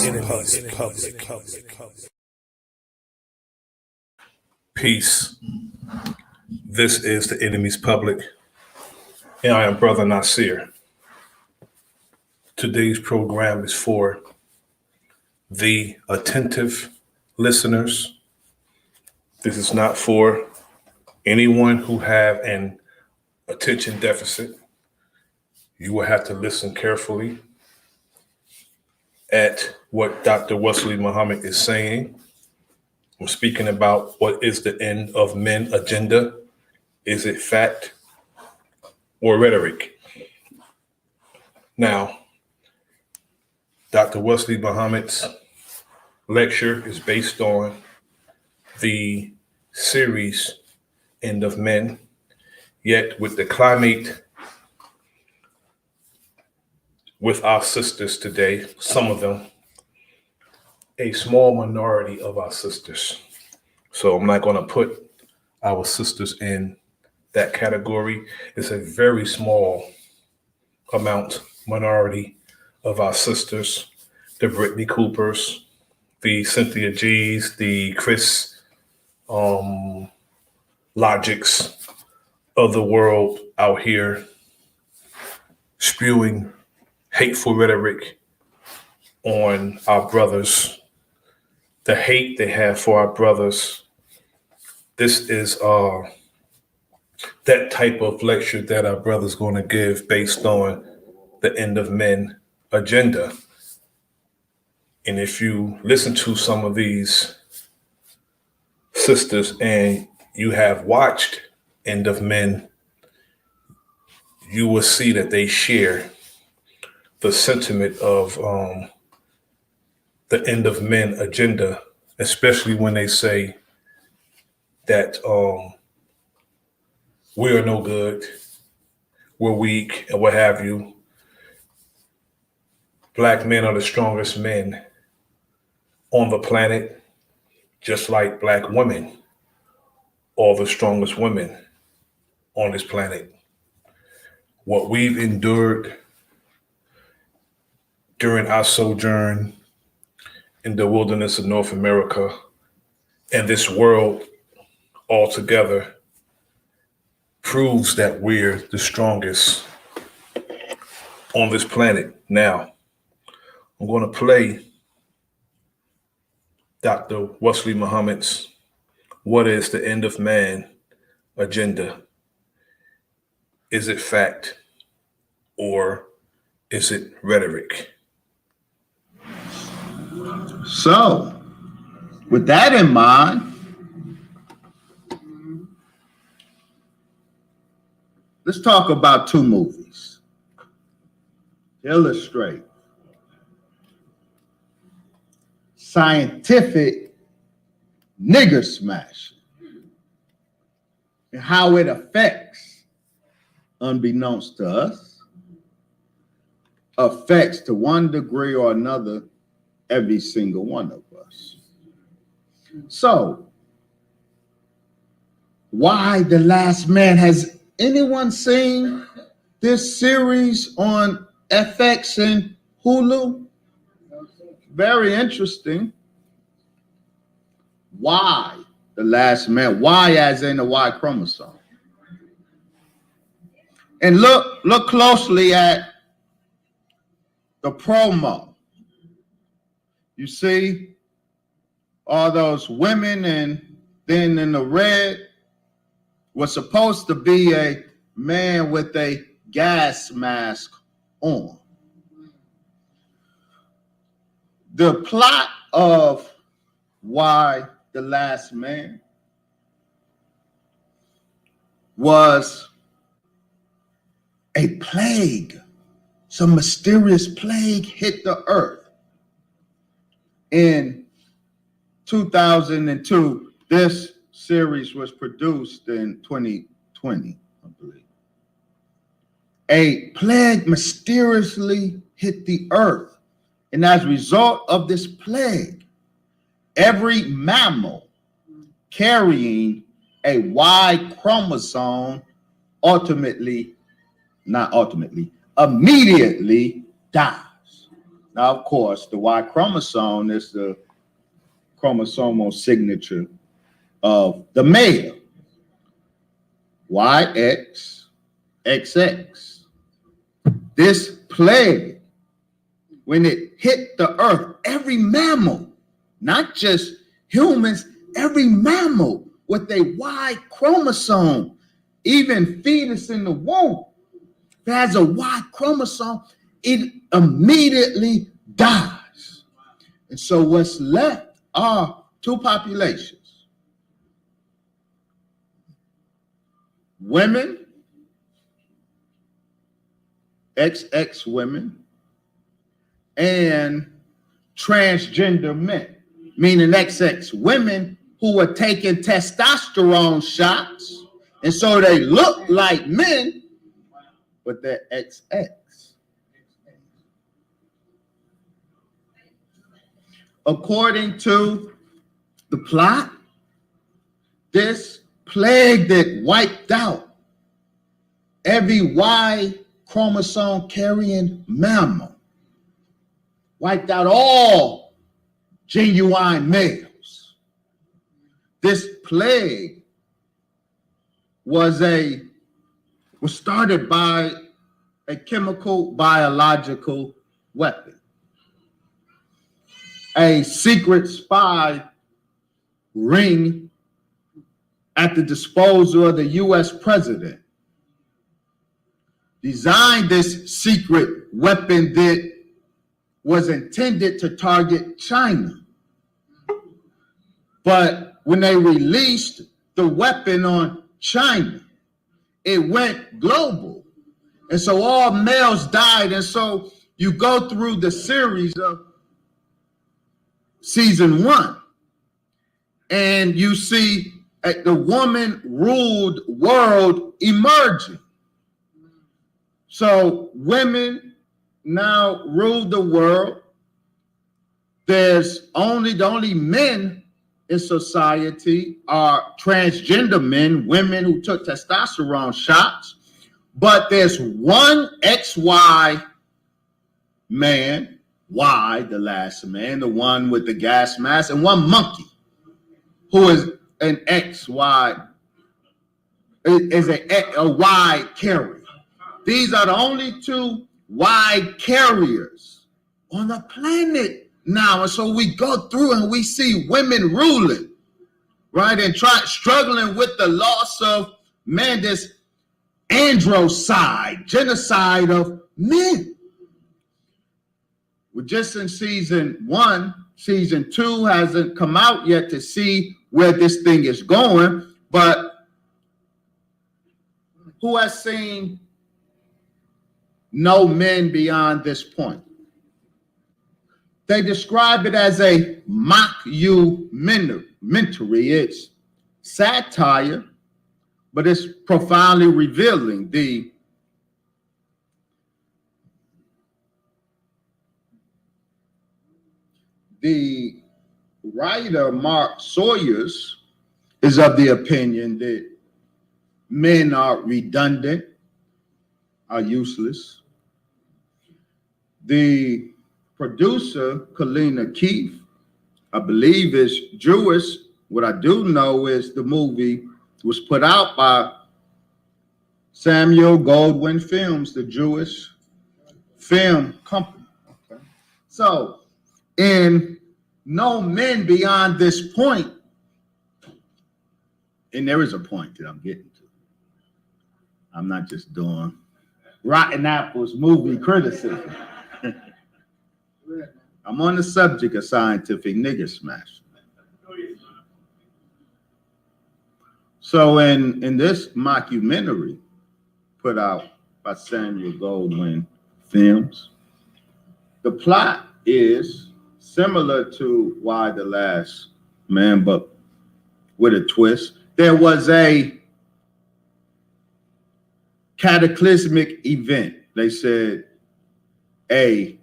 enemy's public. Peace. This is the enemy's public, and I am Bro.Nasir. Today's program is for the attentive listeners. This is not for anyone who have an attention deficit. You will have to listen carefully at what Dr. Wesley Muhammad is saying. I'm speaking about what is the end of men agenda. Is it fact or rhetoric? Now, Dr. Wesley Muhammad's lecture is based on the series End of Men, yet with the climate with our sisters today, some of them, a small minority of our sisters. So I'm not going to put our sisters in that category. It's a very small minority of our sisters, the Brittany Coopers, the Cynthia G's, the Chris Logics of the world out here spewing hateful rhetoric on our brothers, the hate they have for our brothers. This is that type of lecture that our brother's going to give based on the end of men agenda. And if you listen to some of these sisters and you have watched End of Men, you will see that they share the sentiment of the end of men agenda, especially when they say that we are no good, we're weak, and what have you. Black men are the strongest men on the planet, just like black women are the strongest women on this planet. What we've endured during our sojourn in the wilderness of North America and this world altogether proves that we're the strongest on this planet. Now, I'm going to play Dr. Wesley Muhammad's What is the End of Man agenda? Is it fact or is it rhetoric? So, with that in mind, let's talk about two movies to illustrate scientific nigger smashing and how it affects, unbeknownst to us, affects to one degree or another every single one of us. So, why The Last Man? Has anyone seen this series on FX and Hulu? Very interesting. Why The Last Man? Why as in the Y chromosome? And look closely at the promo. You see all those women, and then in the red was supposed to be a man with a gas mask on. The plot of Why The Last Man was a plague. Some mysterious plague hit the earth. In 2002, this series was produced in 2020, I believe. A plague mysteriously hit the earth. And as a result of this plague, every mammal carrying a Y chromosome immediately dies. Now, of course, the Y chromosome is the chromosomal signature of the male. YX, XX. This plague, when it hit the earth, every mammal, not just humans, every mammal with a Y chromosome, even fetus in the womb, if it has a Y chromosome, it immediately dies. And so what's left are two populations. Women, XX women, and transgender men, meaning XX women who were taking testosterone shots, and so they look like men, but they're XX. According to the plot, this plague that wiped out every Y chromosome carrying mammal, wiped out all genuine males. This plague was started by a chemical biological weapon, a secret spy ring at the disposal of the US president designed this secret weapon that was intended to target China. But when they released the weapon on China, it went global. And so all males died. And so you go through the series of season 1, and you see the woman-ruled world emerging. So women now rule the world. There's the only men in society are transgender men, women who took testosterone shots. But there's one XY man, Y, the last man, the one with the gas mask, and one monkey who is an XY, is a Y carrier. These are the only two Y carriers on the planet now. And so we go through and we see women ruling, right? And struggling with the loss of man, this androcide, genocide of men. We're just in season 1. Season 2 hasn't come out yet to see where this thing is going. But who has seen No Men Beyond This Point? They describe it as a mockumentary. It's satire, but it's profoundly revealing. The writer, Mark Sawyers, is of the opinion that men are redundant, are useless. The producer, Kalina Keefe, I believe is Jewish. What I do know is the movie was put out by Samuel Goldwyn Films, the Jewish film company. Okay. So in No Men Beyond This Point, and there is a point that I'm getting to. I'm not just doing Rotten Apples movie criticism. I'm on the subject of scientific nigger smash. So in this mockumentary put out by Samuel Goldwyn Films, the plot is similar to Why the Last Man, but with a twist. There was a cataclysmic event. They said a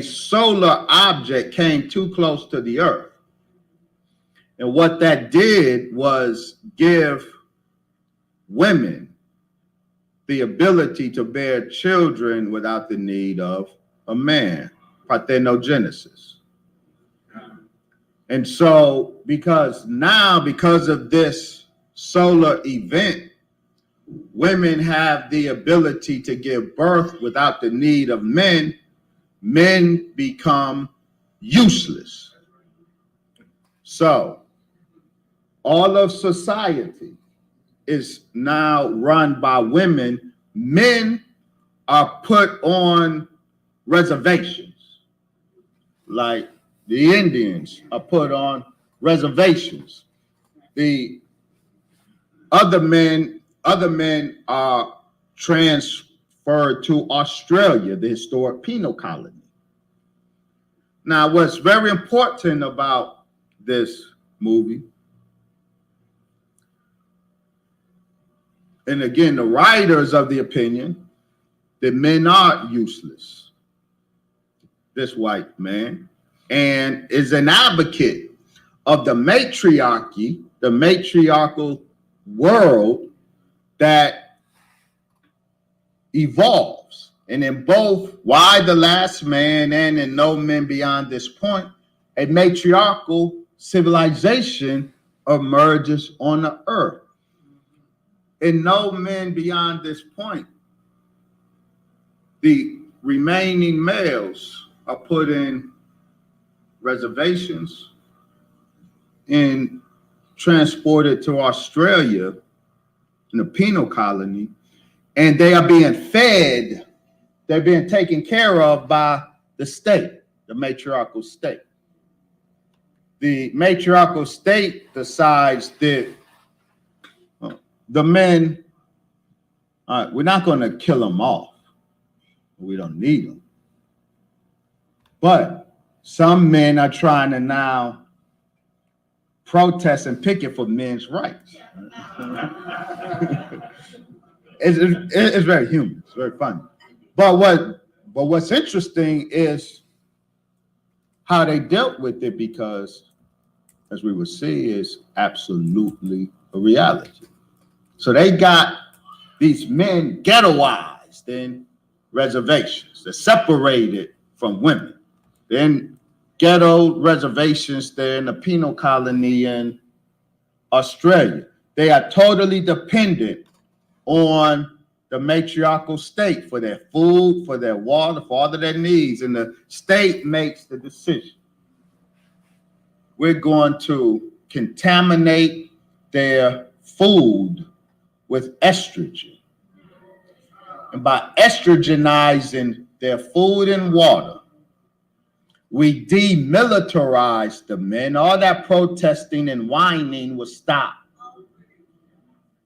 solar object came too close to the earth. And what that did was give women the ability to bear children without the need of a man, parthenogenesis. And so, because of this solar event, women have the ability to give birth without the need of men. Men become useless. So, all of society is now run by women. Men are put on reservations, like the Indians are put on reservations. The other men are transferred to Australia, the historic penal colony. Now, what's very important about this movie, and again, the writers of the opinion that men are useless, this white man, and is an advocate of the matriarchy, the matriarchal world that evolves. And in both Why the Last Man and in No Men Beyond This Point, a matriarchal civilization emerges on the earth. In No Men Beyond This Point, the remaining males are put in reservations and transported to Australia in the penal colony, and they are being fed, they're being taken care of by the state, the matriarchal state. The matriarchal state decides that the men, we're not going to kill them off. We don't need them. But some men are trying to now protest and picket for men's rights. It's very human. It's very funny. But what's interesting is how they dealt with it, because, as we will see, is absolutely a reality. So they got these men ghettoized in reservations. They're separated from women. Then ghetto reservations there in the penal colony in Australia. They are totally dependent on the matriarchal state for their food, for their water, for all of their needs. And the state makes the decision. We're going to contaminate their food with estrogen. And by estrogenizing their food and water, we demilitarize the men. All that protesting and whining will stop.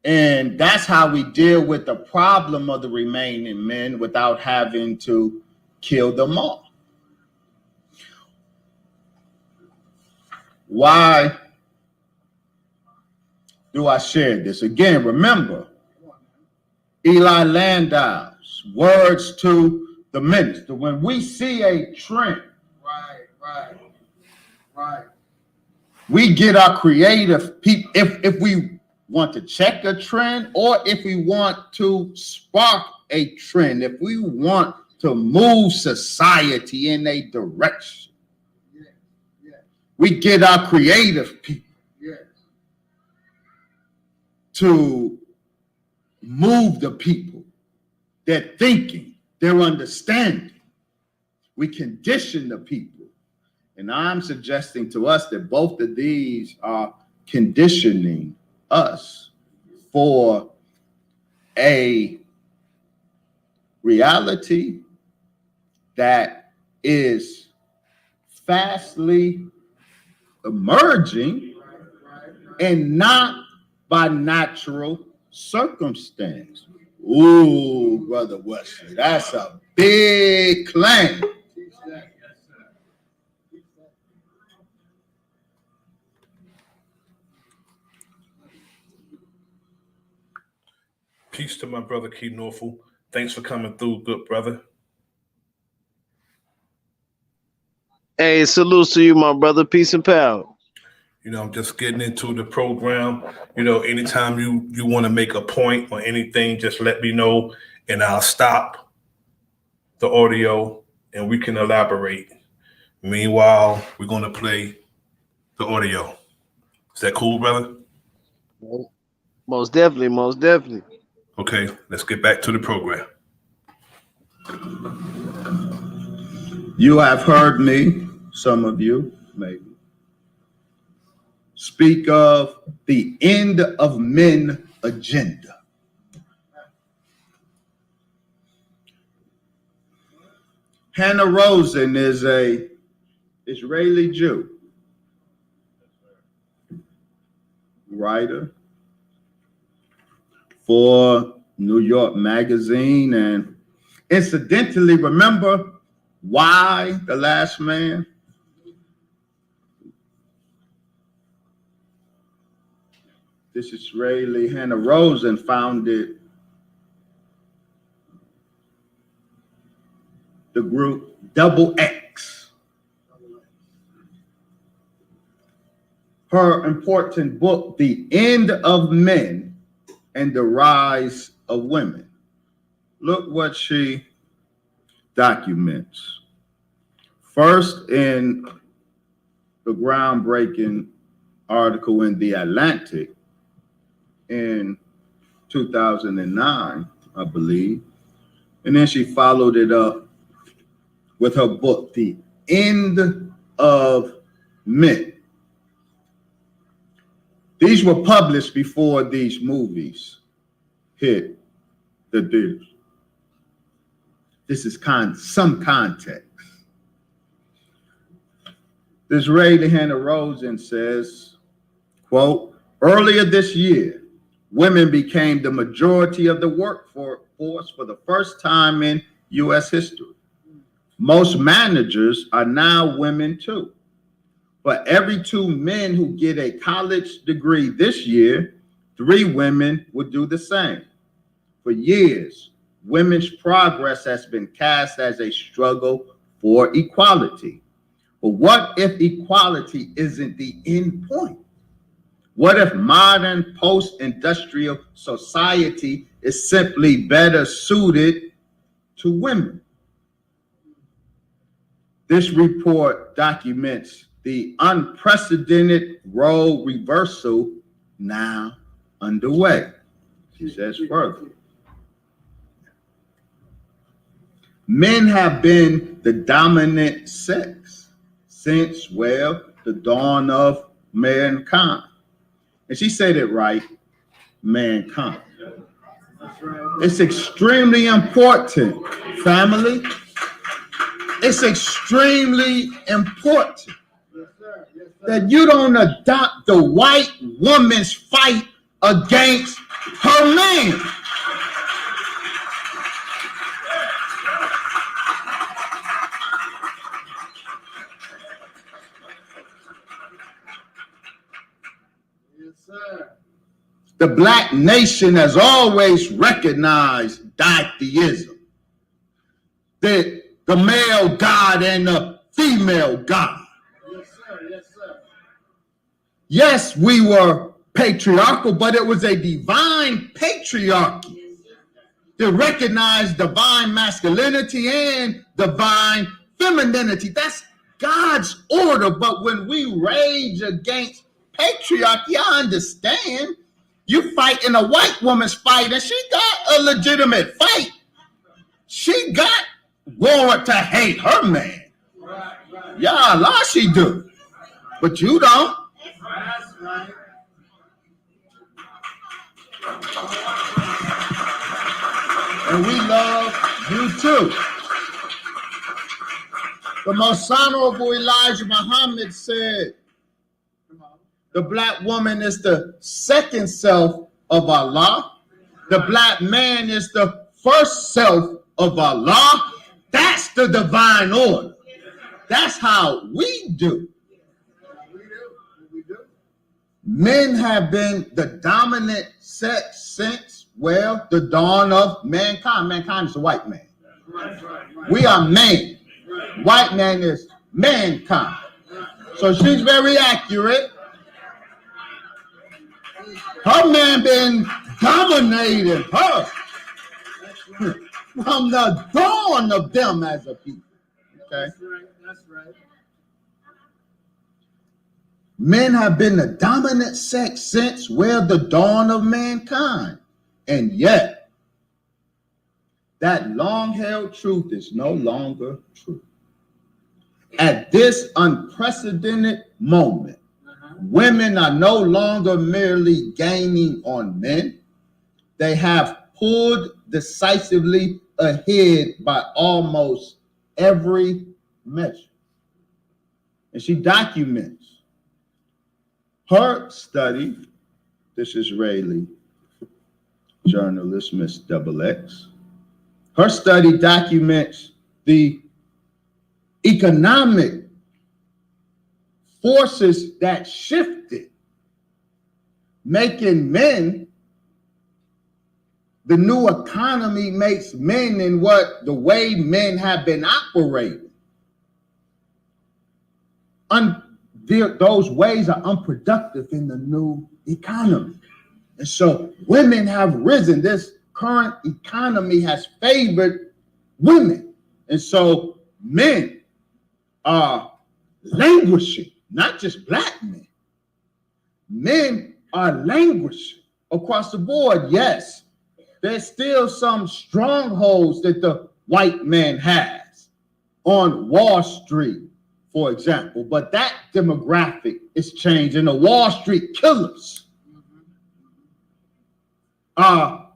And that's how we deal with the problem of the remaining men without having to kill them all. Why do I share this? Again, remember Eli Landau's words to the minister. When we see a trend, right. We get our creative people. If we want to check a trend, or if we want to spark a trend, if we want to move society in a direction, we get our creative people to move the people, their thinking, their understanding. We condition the people. And I'm suggesting to us that both of these are conditioning us for a reality that is fastly emerging and not by natural circumstance. Ooh, Brother Wesley, that's a big claim. Peace to my brother Key Norfolk. Thanks for coming through, good brother. Hey, salutes to you, my brother. Peace and power. I'm just getting into the program. Anytime you want to make a point or anything, just let me know and I'll stop the audio and we can elaborate. Meanwhile, we're going to play the audio. Is that cool, brother? Most definitely, most definitely. Okay, let's get back to the program. You have heard me, some of you, maybe, speak of the end of men agenda. Hannah Rosen is a Israeli Jew, writer for New York Magazine, and incidentally, remember Why the Last Man? This Israeli Hannah Rosen founded the group Double X. Her important book, The End of Men and the Rise of Women. Look what she documents. First, in the groundbreaking article in The Atlantic in 2009, I believe. And then she followed it up with her book, The End of Men. These were published before these movies hit the theaters. This is some context. This Israeli Hannah Rosen says, quote, earlier this year, women became the majority of the workforce for the first time in U.S. history. Most managers are now women too. For every 2 men who get a college degree this year, 3 women would do the same. For years, women's progress has been cast as a struggle for equality. But what if equality isn't the end point? What if modern post-industrial society is simply better suited to women? This report documents the unprecedented role reversal now underway. She says further. Men have been the dominant sex since, well, the dawn of mankind. And she said it right, mankind. It's extremely important, family. It's extremely important that you don't adopt the white woman's fight against her man. The Black nation has always recognized ditheism, that the male God and the female God. Yes, sir. Yes, sir. Yes, we were patriarchal, but it was a divine patriarchy that recognized divine masculinity and divine femininity. That's God's order. But when we rage against patriarchy, I understand. You fight in a white woman's fight, and she got a legitimate fight. She got warrant to hate her man. Yeah, Allah she do. But you don't. And we love you too. The most honorable Elijah Muhammad said, the Black woman is the second self of Allah. The Black man is the first self of Allah. That's the divine order. That's how we do. Men have been the dominant sex since, well, the dawn of mankind. Mankind is the white man. We are man. White man is mankind. So she's very accurate. Her man been dominating her from the dawn of them as a people. Okay. That's right. Men have been the dominant sex since the dawn of mankind. And yet, that long-held truth is no longer true. At this unprecedented moment, women are no longer merely gaining on men. They have pulled decisively ahead by almost every measure. And she documents her study, this Israeli journalist, Miss XX. Her study documents the economic forces that shifted, making men, the new economy makes men in what the way men have been operating. Those ways are unproductive in the new economy. And so women have risen. This current economy has favored women. And so men are languishing, not just black men. Men are languishing across the board. Yes, there's still some strongholds that the white man has on Wall Street, for example, but that demographic is changing. The Wall Street killers are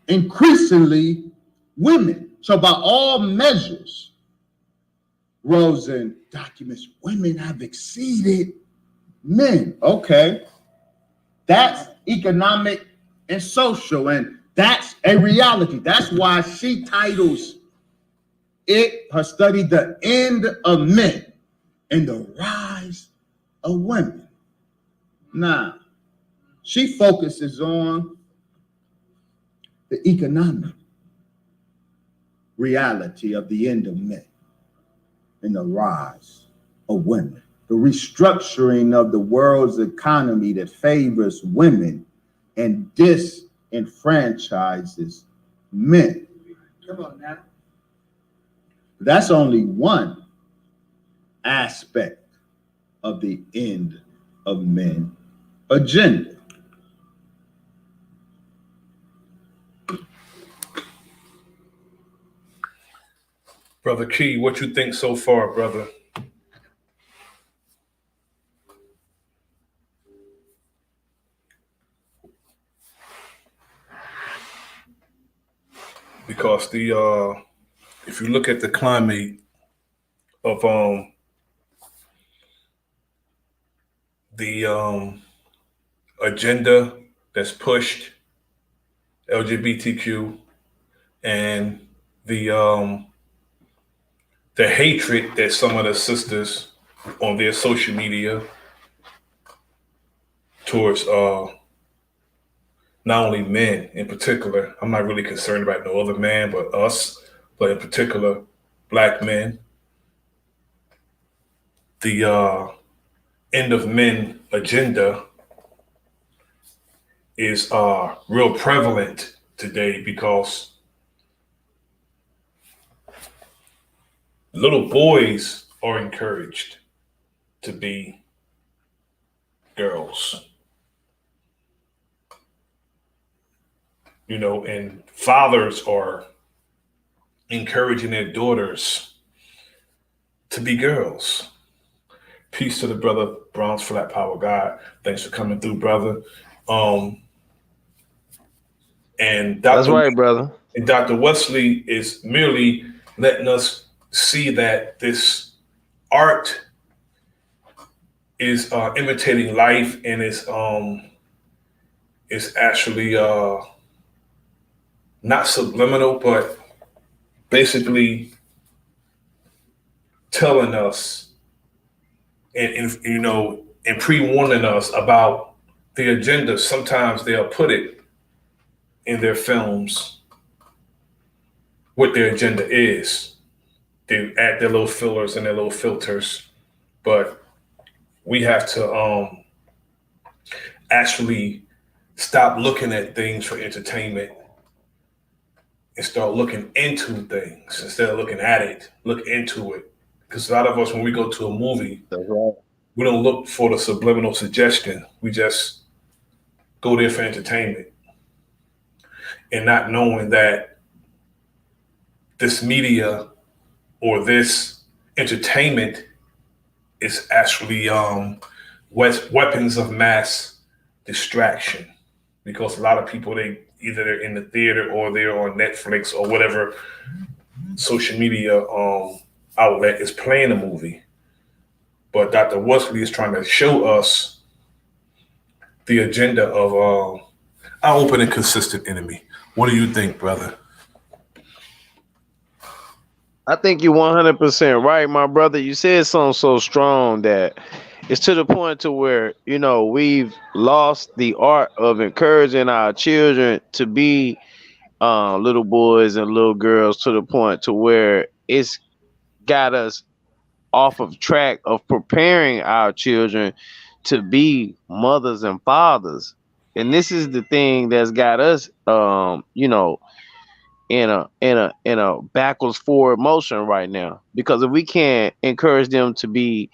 increasingly women. So by all measures, Rosen documents, women have exceeded men. Okay, that's economic and social, and that's a reality. That's why she titles her study, The End of Men and the Rise of Women. Now, she focuses on the economic reality of the end of men and the rise of women, the restructuring of the world's economy that favors women and disenfranchises men. Come on now. That's only one aspect of the end of men agenda. Brother Key, what you think so far, brother? Because if you look at the climate of the agenda that's pushed, LGBTQ, and the hatred that some of the sisters on their social media towards not only men in particular. I'm not really concerned about no other man but us, but in particular, black men. The end of men agenda is real prevalent today because little boys are encouraged to be girls. You know, and fathers are encouraging their daughters to be girls. Peace to the brother, Bronze Flat Power God. Thanks for coming through, brother. And That's right, brother. And Dr. Wesley is merely letting us see that this art is imitating life and is actually not subliminal, but basically telling us and pre-warning us about the agenda. Sometimes they'll put it in their films what their agenda is. They add their little fillers and their little filters, but we have to actually stop looking at things for entertainment and start looking into things instead of looking at it. Look into it. Because a lot of us, when we go to a movie, That's right. we don't look for the subliminal suggestion. We just go there for entertainment and not knowing that this media or this entertainment is actually weapons of mass distraction. Because a lot of people, they either they're in the theater or they're on Netflix or whatever social media outlet is playing a movie. But Dr. Wesley is trying to show us the agenda of our open and consistent enemy. What do you think, brother? I think you're 100% right, my brother. You said something so strong that it's to the point to where, we've lost the art of encouraging our children to be little boys and little girls, to the point to where it's got us off of track of preparing our children to be mothers and fathers. And this is the thing that's got us in a backwards forward motion right now. Because if we can't encourage them to be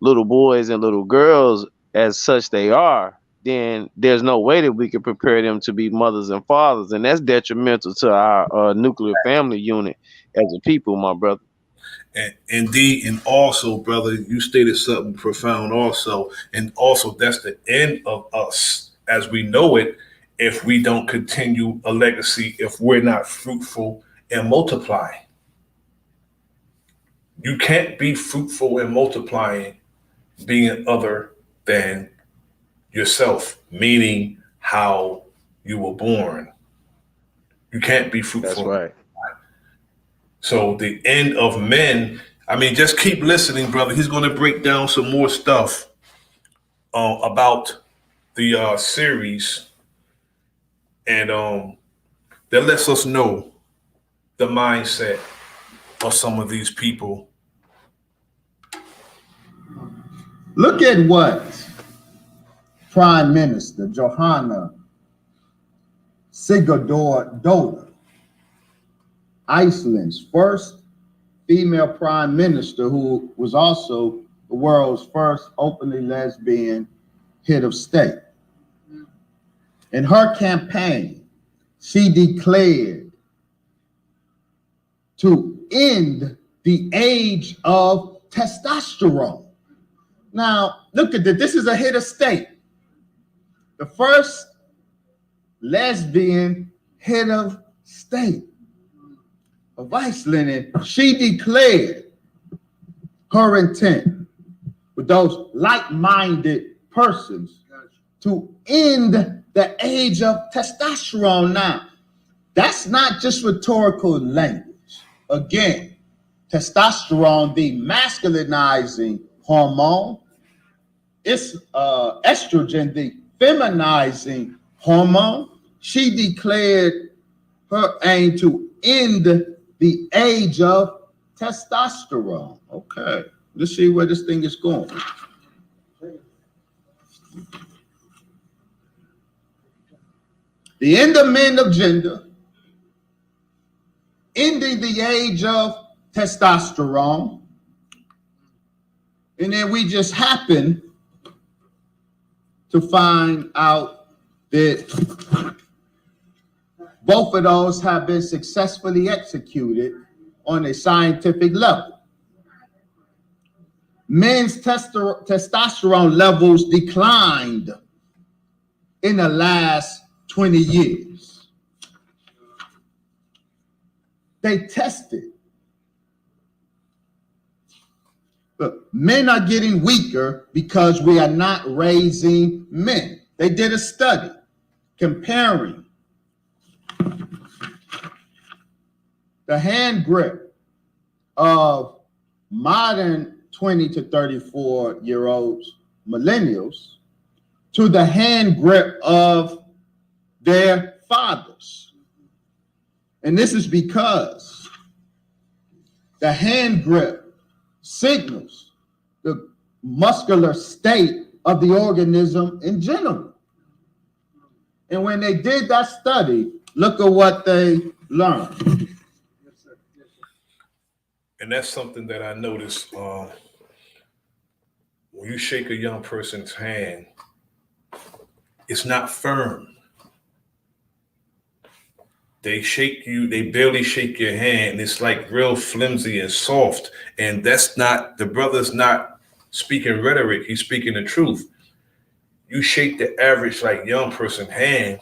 little boys and little girls as such they are, then there's no way that we can prepare them to be mothers and fathers, and that's detrimental to our nuclear family unit as a people, my brother. And indeed, and also, brother, you stated something profound also. And also, that's the end of us as we know it if we don't continue a legacy, if we're not fruitful and multiplying. You can't be fruitful and multiplying being other than yourself, meaning how you were born. You can't be fruitful. That's right. So the end of men, I mean, just keep listening, brother. He's going to break down some more stuff about the series, and that lets us know the mindset of some of these people. Look at what Prime Minister Johanna Sigurdardóttir, Iceland's first female prime minister, who was also the world's first openly lesbian head of state. In her campaign, she declared to end the age of testosterone. Now, look at this. This is a head of state. The first lesbian head of state of Iceland, and she declared her intent with those like-minded persons to end the age of testosterone. Now, that's not just rhetorical language. Again, testosterone, the masculinizing hormone, it's estrogen, the feminizing hormone. She declared her aim to end the age of testosterone. Okay, let's see where this thing is going. The end of men of gender, ending the age of testosterone, and then we just happen to find out that both of those have been successfully executed on a scientific level. Men's testosterone levels declined in the last 20 years. They tested. Look, men are getting weaker because we are not raising men. They did a study comparing the hand grip of modern 20 to 34-year-olds, millennials, to the hand grip of their fathers. And this is because the hand grip signals the muscular state of the organism in general. And when they did that study, look at what they learned. Yes, sir. Yes, sir. And that's something that I noticed when you shake a young person's hand, it's not firm. They shake you, they barely shake your hand. It's like real flimsy and soft. And that's not, the brother's not speaking rhetoric, he's speaking the truth. You shake the average like young person hand,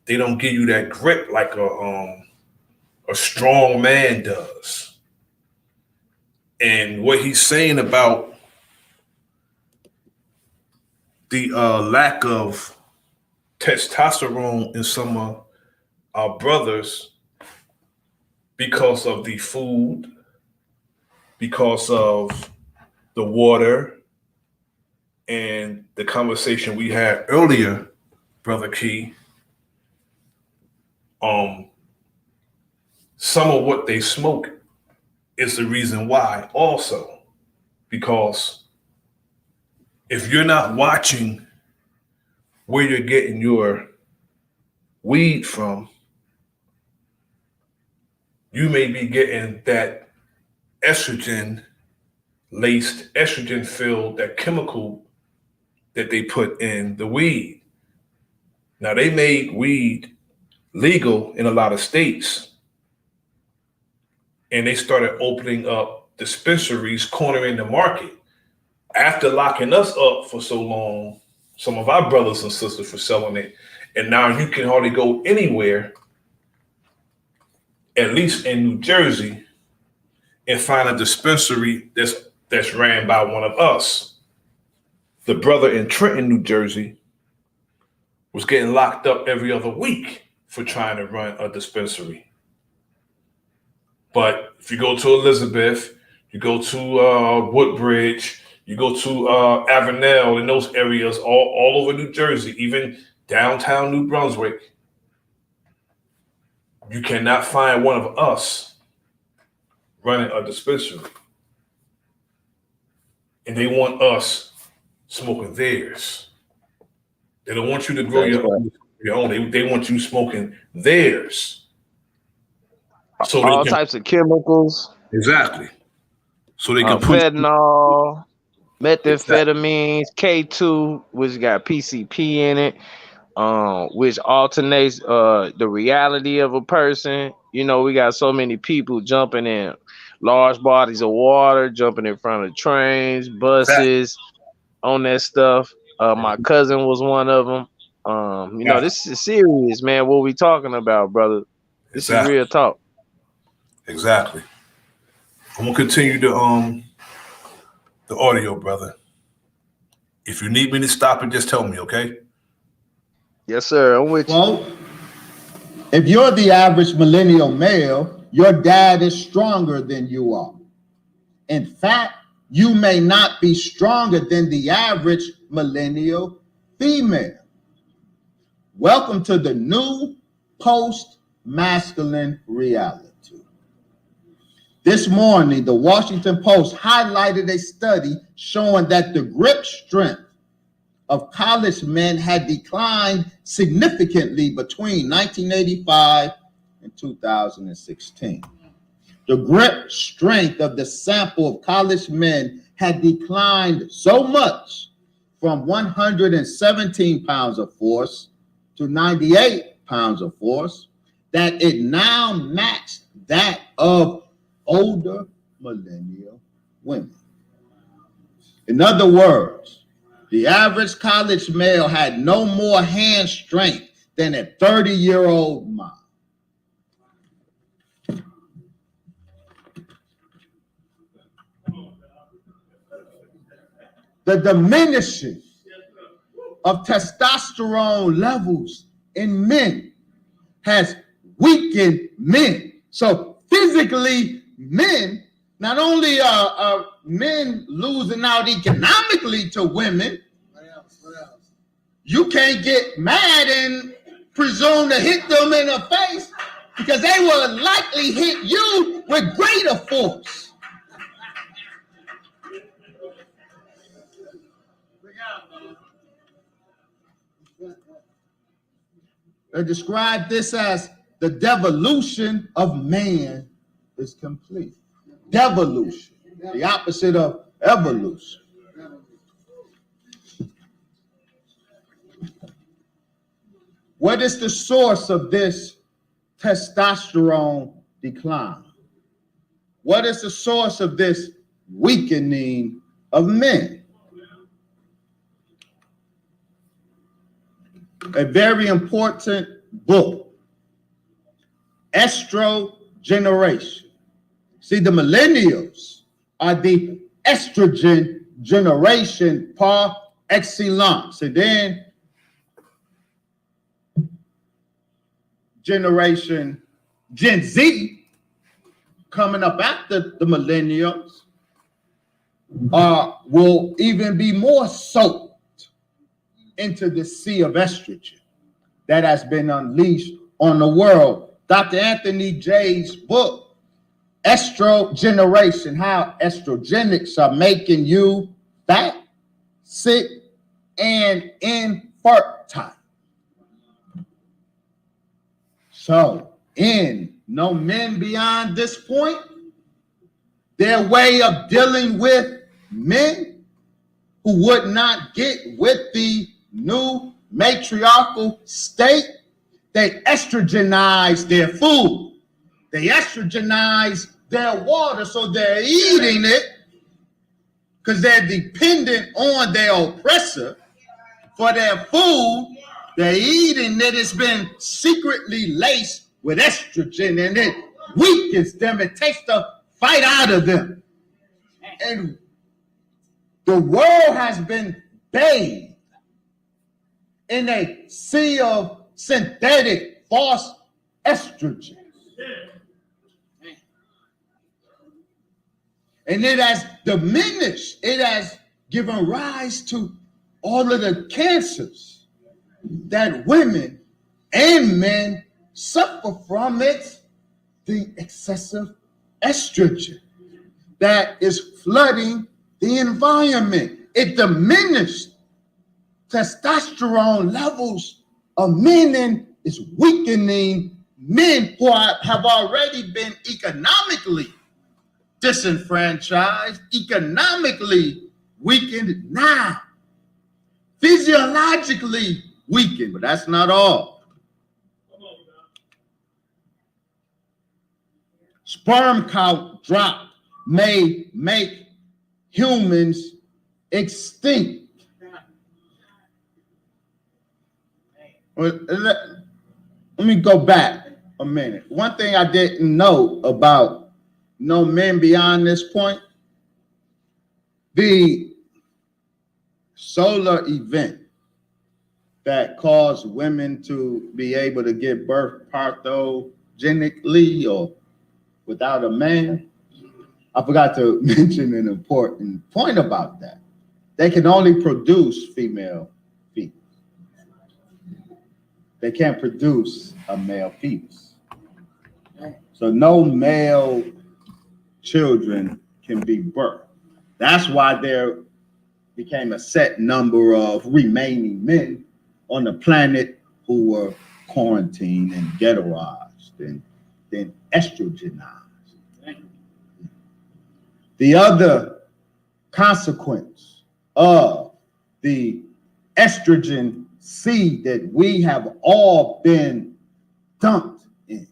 they don't give you that grip like a strong man does. And what he's saying about the lack of testosterone in some of our brothers because of the food, because of the water, and the conversation we had earlier, Brother Key, um, some of what they smoke is the reason why also. Because if you're not watching where you're getting your weed from, you may be getting that estrogen laced, estrogen filled, that chemical that they put in the weed. Now, they made weed legal in a lot of states, and they started opening up dispensaries, cornering the market. After locking us up for so long, some of our brothers and sisters for selling it, and now you can hardly go anywhere, at least in New Jersey, and find a dispensary that's ran by one of us. The brother in Trenton, New Jersey, was getting locked up every other week for trying to run a dispensary. But if you go to Elizabeth, you go to Woodbridge, you go to Avenel, in those areas, all over New Jersey, even downtown New Brunswick, you cannot find one of us running a dispensary. And they want us smoking theirs. They don't want you to grow That's your right. own. They want you smoking theirs. So they All can, types of chemicals, exactly. So they can push you. fentanyl, Exactly. methamphetamines, K2, which got PCP in it, which alternates the reality of a person. You know, we got so many people jumping in large bodies of water, jumping in front of trains, buses, on that stuff. My cousin was one of them. You know, Exactly. this is serious, man. What we talking about, brother? This is Exactly. real talk. Exactly. I'm gonna continue the audio, brother. If you need me to stop it, just tell me, okay? Yes, sir. I'm with you. Well, if you're the average millennial male, your dad is stronger than you are. In fact, you may not be stronger than the average millennial female. Welcome to the new post masculine reality. This morning, the Washington Post highlighted a study showing that the grip strength of college men had declined significantly between 1985 and 2016. The grip strength of the sample of college men had declined so much from 117 pounds of force to 98 pounds of force that it now matched that of older millennial women. In other words, the average college male had no more hand strength than a 30-year-old mom. The diminishing of testosterone levels in men has weakened men. So physically, men, not only are men losing out economically to women, What else? What else? you can't get mad and presume to hit them in the face because they will likely hit you with greater force. Look out, man. They describe this as the devolution of man is complete. Devolution, the opposite of evolution. What is the source of this testosterone decline? What is the source of this weakening of men? A very important book, Estrogeneration. See, the millennials are the estrogen generation par excellence. And then generation Gen Z, coming up after the millennials, will even be more soaked into the sea of estrogen that has been unleashed on the world. Dr. Anthony J's book, Estrogeneration, how estrogenics are making you fat, sick, and infertile. So, no men beyond this point, their way of dealing with men who would not get with the new matriarchal state, they estrogenize their food. They estrogenize their water, so they're eating it because they're dependent on their oppressor for their food. They're eating it. It's been secretly laced with estrogen, and it weakens them. It takes the fight out of them. And the world has been bathed in a sea of synthetic false estrogen. And it has diminished. It has given rise to all of the cancers that women and men suffer from. It, the excessive estrogen that is flooding the environment. It diminished testosterone levels of men and is weakening men who have already been economically disenfranchised, economically weakened, now physiologically weakened. But that's not all. Sperm count drop may make humans extinct. Let me go back a minute. One thing I didn't know about no men beyond this point, the solar event that caused women to be able to give birth parthogenically or without a man, I forgot to mention an important point about that. They can only produce female fetus. They can't produce a male fetus. So no male children can be birthed. That's why there became a set number of remaining men on the planet who were quarantined and ghettoized and then estrogenized. The other consequence of the estrogen seed that we have all been dumped in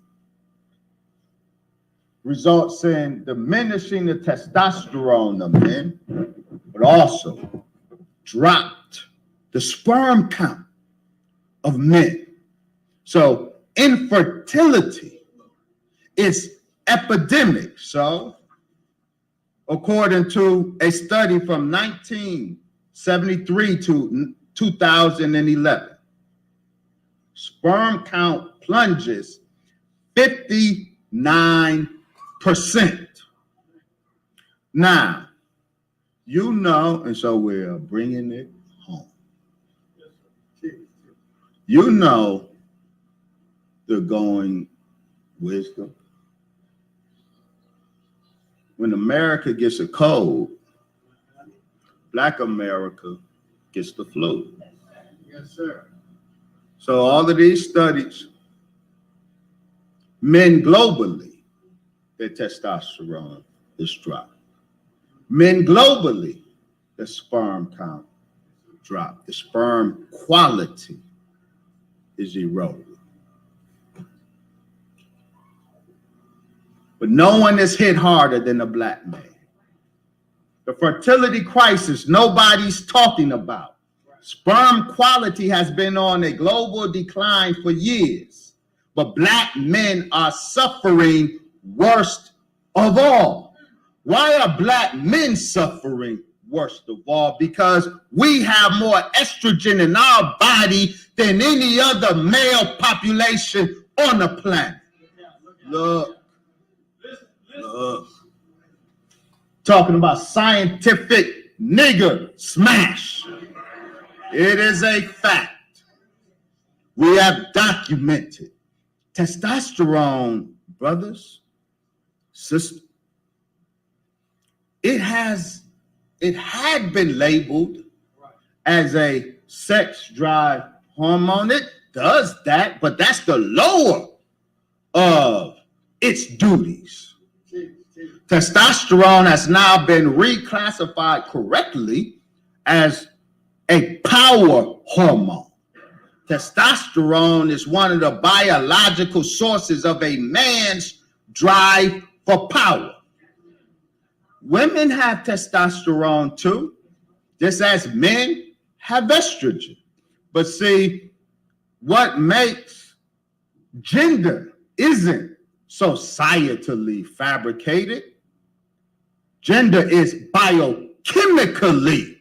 results in diminishing the testosterone of men, but also dropped the sperm count of men. So infertility is epidemic. So according to a study from 1973 to 2011, sperm count plunges 59%. Now, you know, and so we're bringing it home. You know the going wisdom. When America gets a cold, Black America gets the flu. Yes, sir. So all of these studies, men globally, their testosterone is dropped. Men globally, the sperm count dropped. The sperm quality is eroded. But no one is hit harder than the black man. The fertility crisis nobody's talking about. Sperm quality has been on a global decline for years, but black men are suffering worst of all. Why are black men suffering worst of all? Because we have more estrogen in our body than any other male population on the planet. Look. Talking about scientific nigger smash. It is a fact. We have documented testosterone, brothers, sisters. It had been labeled as a sex drive hormone. It does that, but that's the lower of its duties. Testosterone has now been reclassified correctly as a power hormone. Testosterone is one of the biological sources of a man's drive for power. Women have testosterone too, just as men have estrogen. But see, what makes gender isn't societally fabricated. Gender is biochemically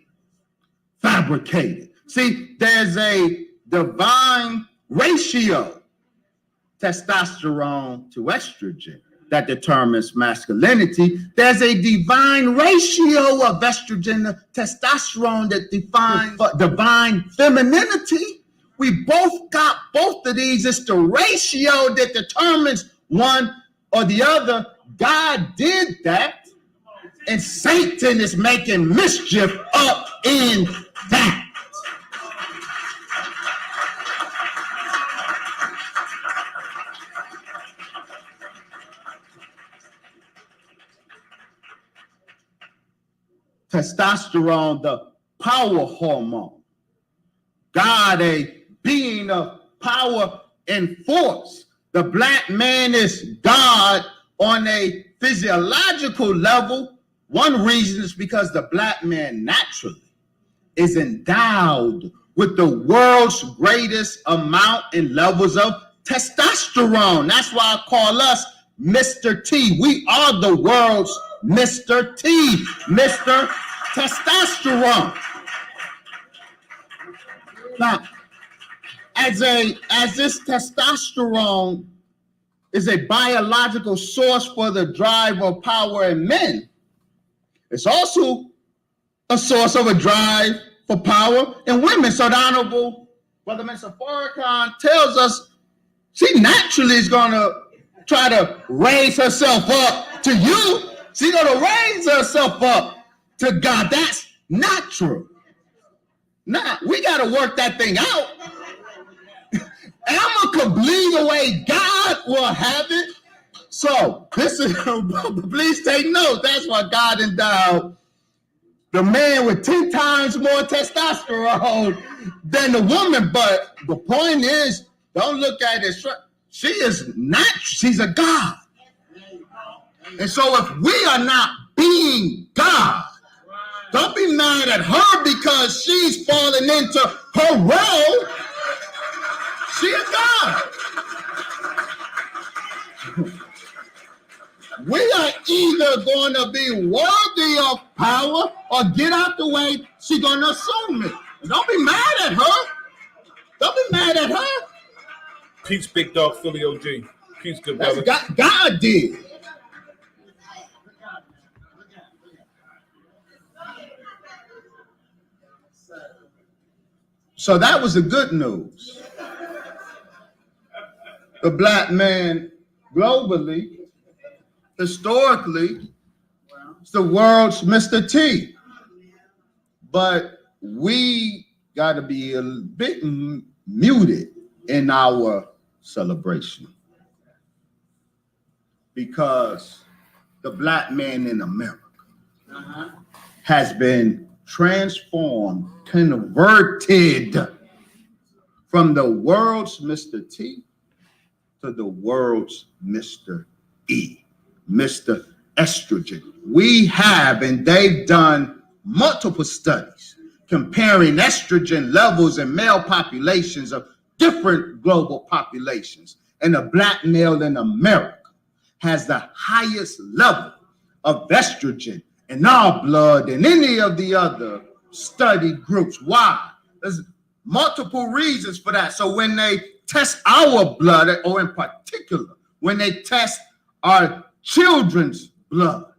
fabricated. See, there's a divine ratio, testosterone to estrogen, that determines masculinity. There's a divine ratio of estrogen to testosterone that defines divine femininity. We both got both of these. It's the ratio that determines one or the other. God did that, and Satan is making mischief up in that. Testosterone, the power hormone. God, a being of power and force. The black man is God on a physiological level. One reason is because the black man naturally is endowed with the world's greatest amount and levels of testosterone. That's why I call us Mr. T. We are the world's Mr. T, Mr. Testosterone. Now, as this testosterone is a biological source for the drive of power in men, it's also a source of a drive for power in women. So the Honorable Brother Mr. Farrakhan tells us she naturally is going to try to raise herself up to you. She's going to raise herself up to God. That's natural. Now, we got to work that thing out. And I'm going to complete the way God will have it. So, this is, please take note. That's why God endowed the man with 10 times more testosterone than the woman. But the point is, don't look at it. She is not, she's a God. And so if we are not being God, don't be mad at her because she's fallen into her role. She a God. We are either going to be worthy of power or get out the way. She's going to assume it. Don't be mad at her. Don't be mad at her. Peace, big dog, Philly OG. Peace, good brother. God did. So that was the good news. The black man globally, historically, is the world's Mr. T. But we got to be a bit muted in our celebration, because the black man in America has been transformed, converted from the world's Mr. T to the world's Mr. E, Mr. Estrogen. We have, and they've done multiple studies comparing estrogen levels in male populations of different global populations. And the black male in America has the highest level of estrogen in our blood than any of the other studied groups. Why? There's multiple reasons for that. So when they test our blood, or in particular, when they test our children's blood,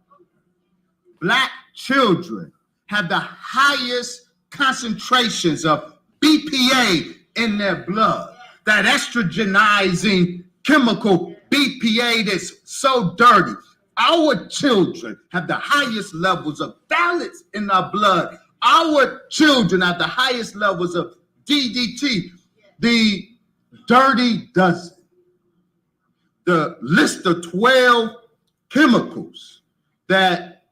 black children have the highest concentrations of BPA in their blood, that estrogenizing chemical BPA that's so dirty. Our children have the highest levels of phthalates in our blood. Our children have the highest levels of DDT, the dirty dozen. The list of 12 chemicals that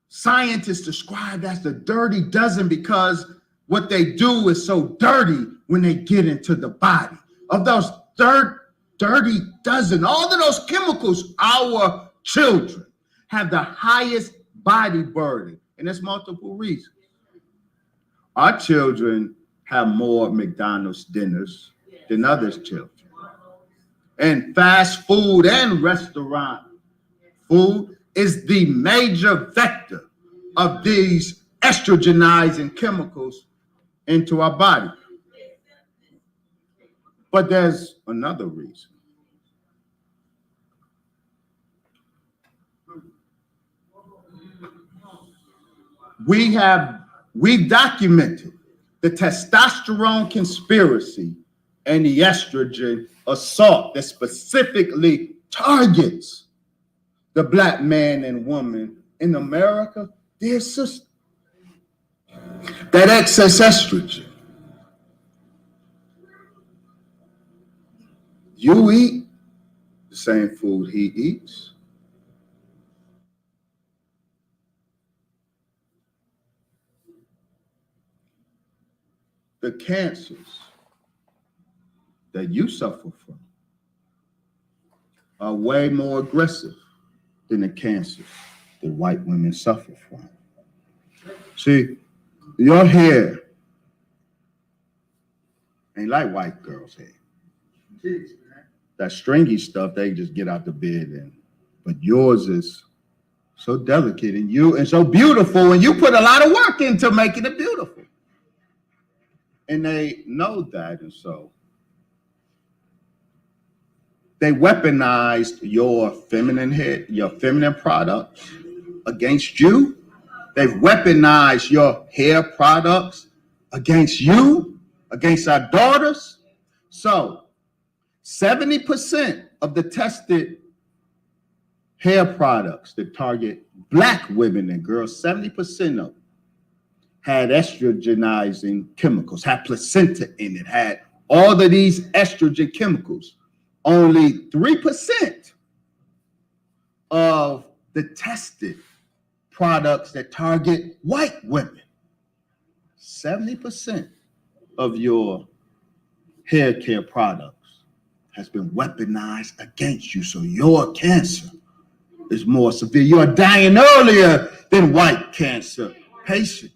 scientists describe as the dirty dozen, because what they do is so dirty when they get into the body. Of those dirty dozen, all of those chemicals, our children have the highest body burden. And there's multiple reasons. Our children have more McDonald's dinners than others' children. And fast food and restaurant food is the major vector of these estrogenizing chemicals into our body. But there's another reason. We've documented the testosterone conspiracy and the estrogen assault that specifically targets the black man and woman in America, dear sister. That excess estrogen. You eat the same food he eats. The cancers that you suffer from are way more aggressive than the cancers that white women suffer from. See, your hair ain't like white girls' hair. That stringy stuff, they just get out the bed in. But yours is so delicate and so beautiful, and you put a lot of work into making it beautiful. And they know that, and so they weaponized your feminine hair, your feminine products against you. They've weaponized your hair products against you, against our daughters. So 70% of the tested hair products that target black women and girls, 70% of them had estrogenizing chemicals, had placenta in it, had all of these estrogen chemicals. Only 3% of the tested products that target white women. 70% of your hair care products has been weaponized against you. So your cancer is more severe. You are dying earlier than white cancer patients.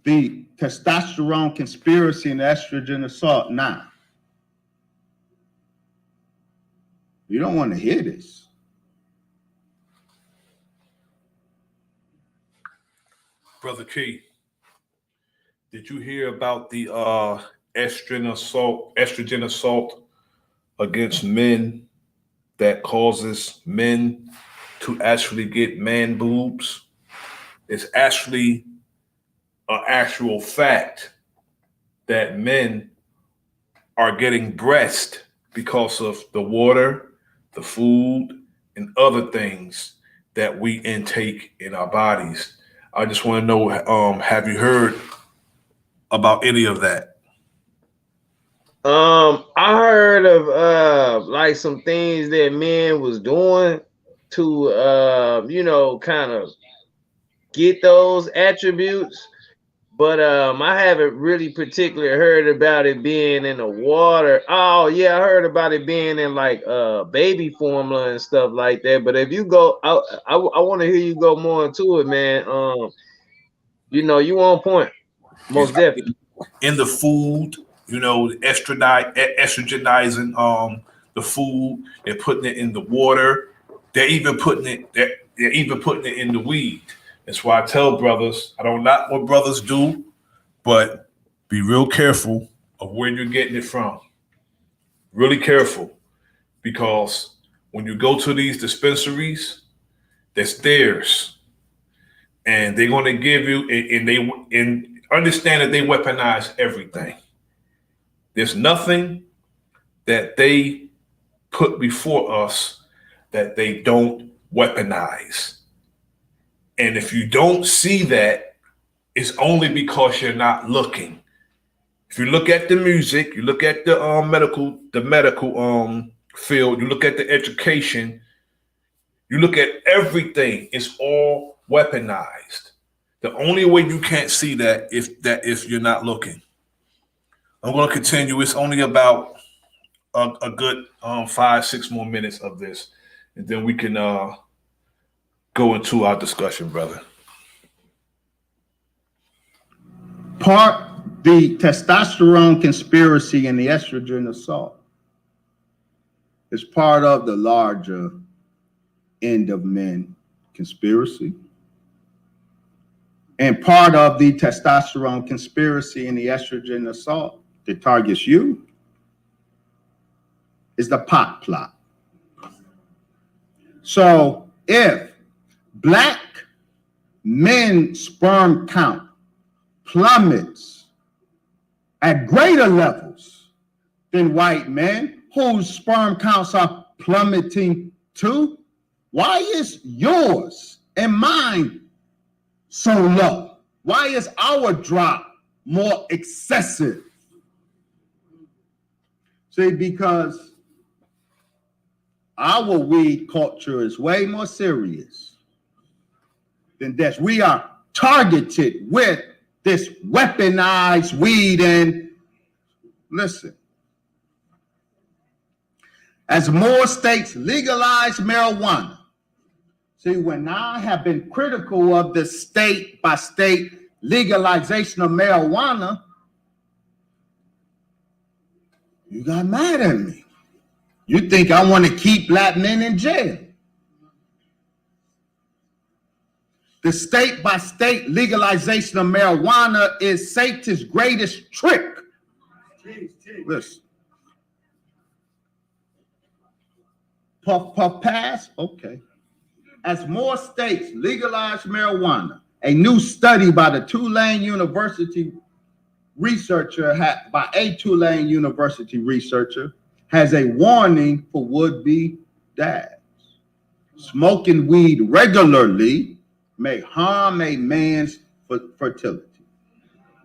The testosterone conspiracy and estrogen assault. Now, you don't want to hear this. Brother Key, did you hear about the estrogen assault against men that causes men to actually get man boobs? It's actually an actual fact that men are getting breast because of the water, the food, and other things that we intake in our bodies. I just want to know, have you heard about any of that? I heard of like some things that men was doing to kind of get those attributes, but I haven't really particularly heard about it being in the water. Oh yeah, I heard about it being in like baby formula and stuff like that. But if you go, I want to hear you go more into it, man. You on point, most definitely. In the food, estrogenizing the food. They're putting it in the water. They're even putting it. They're even putting it in the weed. That's why I tell brothers. I don't knock what brothers do, but be real careful of where you're getting it from. Really careful, because when you go to these dispensaries, that's theirs, and they're going to give you, and understand that they weaponize everything. There's nothing that they put before us that they don't weaponize. And if you don't see that, it's only because you're not looking. If you look at the music, you look at the medical field, you look at the education, you look at everything, it's all weaponized. The only way you can't see that if you're not looking. I'm going to continue. It's only about a good 5-6 more minutes of this, and then we can go into our discussion, brother. The testosterone conspiracy and the estrogen assault is part of the larger end of men conspiracy, and part of the testosterone conspiracy and the estrogen assault that targets you is the pot plot. So if black men's sperm count plummets at greater levels than white men whose sperm counts are plummeting too, why is yours and mine so low? Why is our drop more excessive? See, because our weed culture is way more serious than this. We are targeted with this weaponized weed. And listen, as more states legalize marijuana, see, when I have been critical of the state by state legalization of marijuana, you got mad at me. You think I want to keep black men in jail. The state by state legalization of marijuana is Satan's greatest trick. Listen. Puff, puff, pass? Okay. As more states legalize marijuana, a new study by the Tulane University researcher, has a warning for would-be dads. Smoking weed regularly may harm a man's fertility.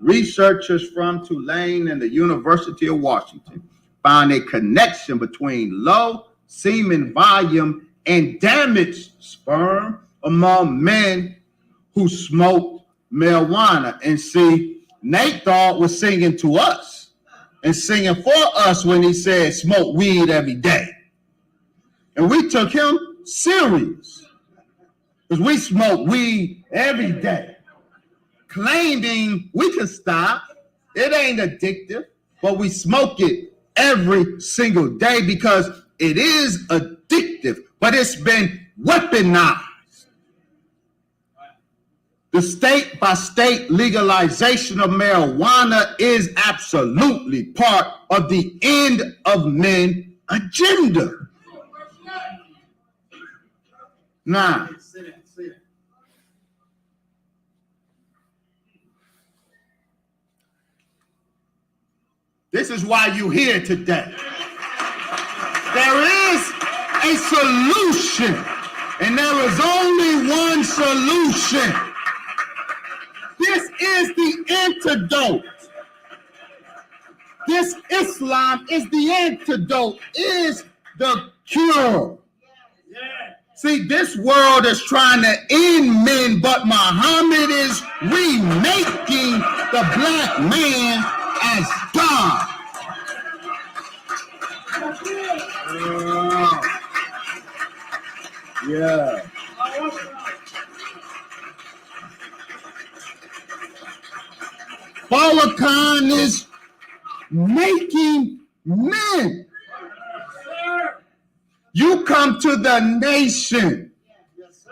Researchers from Tulane and the University of Washington found a connection between low semen volume and damaged sperm among men who smoked marijuana. And see, Nate Dogg was singing to us and singing for us when he said smoke weed every day. And we took him serious because we smoke weed every day, claiming we could stop. It ain't addictive, but we smoke it every single day because it is addictive, but it's been weaponized. The state by state legalization of marijuana is absolutely part of the end of men agenda. Now, this is why you're here today. There is a solution And there is only one solution. This is the antidote. This Islam is the antidote, is the cure. See, this world is trying to end men, but Muhammad is remaking the black man as God. Yeah. Farrakhan is making men. You come to the nation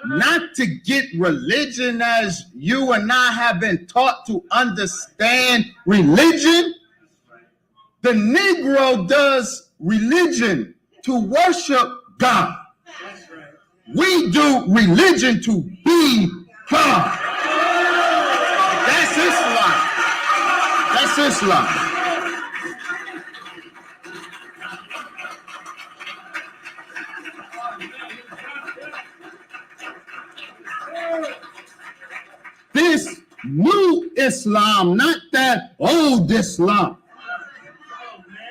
not to get religion as you and I have been taught to understand religion. The Negro does religion to worship God. We do religion to be God. That's Islam. That's Islam. This new Islam, not that old Islam.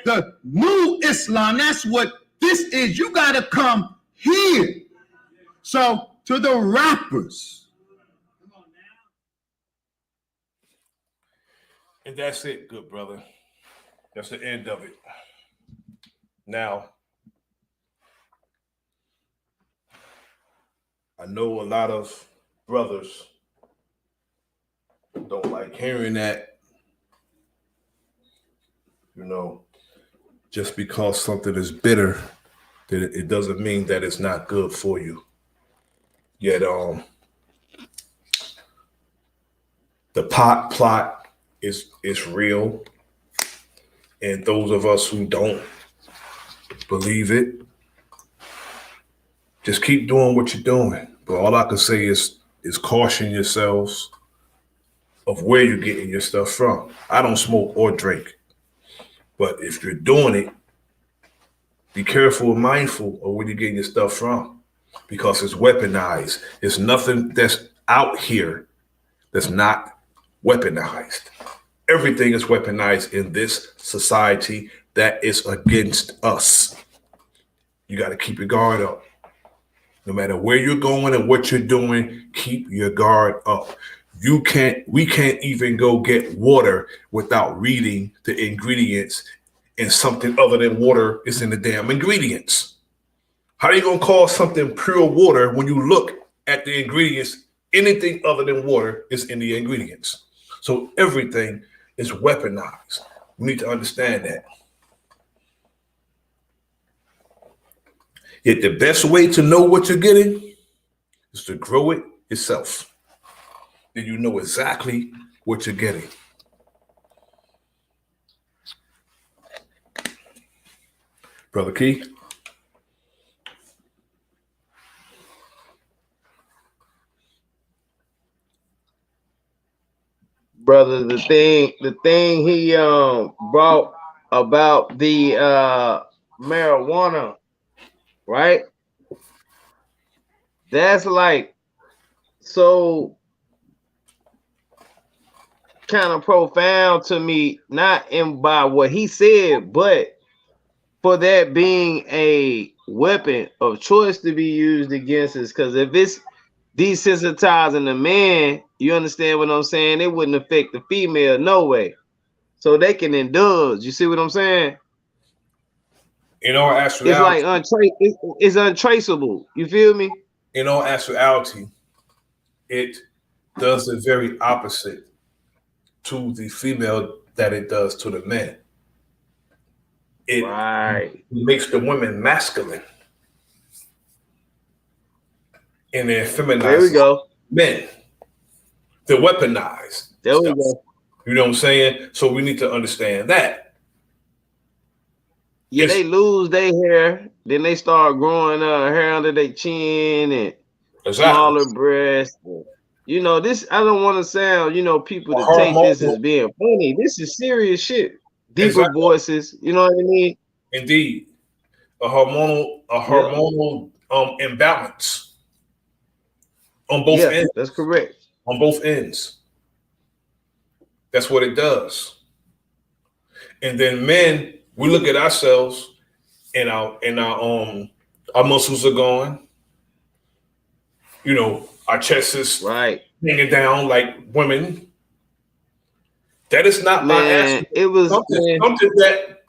The new Islam, that's what this is. You got to come here. So, to the rappers. And that's it, good brother. That's the end of it. Now, I know a lot of brothers don't like hearing that, you know, just because something is bitter, that it doesn't mean that it's not good for you. Yet, the pot plot is real, and those of us who don't believe it, just keep doing what you're doing. But all I can say is caution yourselves of where you're getting your stuff from. I don't smoke or drink, but if you're doing it, be careful and mindful of where you're getting your stuff from, because it's weaponized. There's nothing that's out here that's not weaponized. Everything is weaponized in this society that is against us. You got to keep your guard up. No matter where you're going and what you're doing, keep your guard up. We can't even go get water without reading the ingredients, and something other than water is in the damn ingredients. How are you going to call something pure water when you look at the ingredients? Anything other than water is in the ingredients. So everything is weaponized. We need to understand that. Yet the best way to know what you're getting is to grow it yourself. Then you know exactly what you're getting. Brother Key? Brother, the thing he brought about the marijuana, right? That's like so kind of profound to me, not in by what he said, but for that being a weapon of choice to be used against us. Because if it's desensitizing the man, you understand what I'm saying? It wouldn't affect the female, no way. So they can indulge. You see what I'm saying? In all It's like actuality, it's untraceable. You feel me? in all actuality, it does the very opposite to the female that it does to the man. It makes the women masculine, and then feminizes there we go. men. They're weaponized. There stuff. we go. You know what I'm saying? So we need to understand that. Yeah, they lose their hair, then they start growing hair under their chin and smaller breasts. You know, this, I don't want to sound, people to take this as being funny. This is serious shit. Deeper voices, you know what I mean? Indeed. A hormonal imbalance. on both Yeah, ends. that's correct. On both ends. That's what it does. And then men, we look at ourselves and our muscles are going. You know, our chest is Right. hanging down like women. That is not by Man, accident. it was man. Something that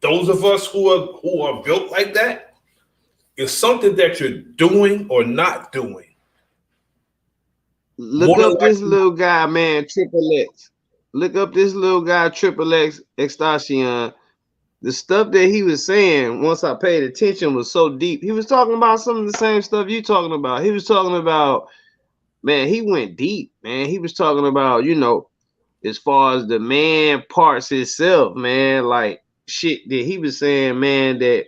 those of us who are built like that is something that you're doing or not doing. Look More than up this likely, little guy, man, Triple X. Look up this little guy, Triple X Extacion. The stuff that he was saying, once I paid attention, was so deep. He was talking about some of the same stuff you talking about. He was talking about, man, he went deep, man. He was talking about, as far as the man parts itself, man, like shit that he was saying, man, that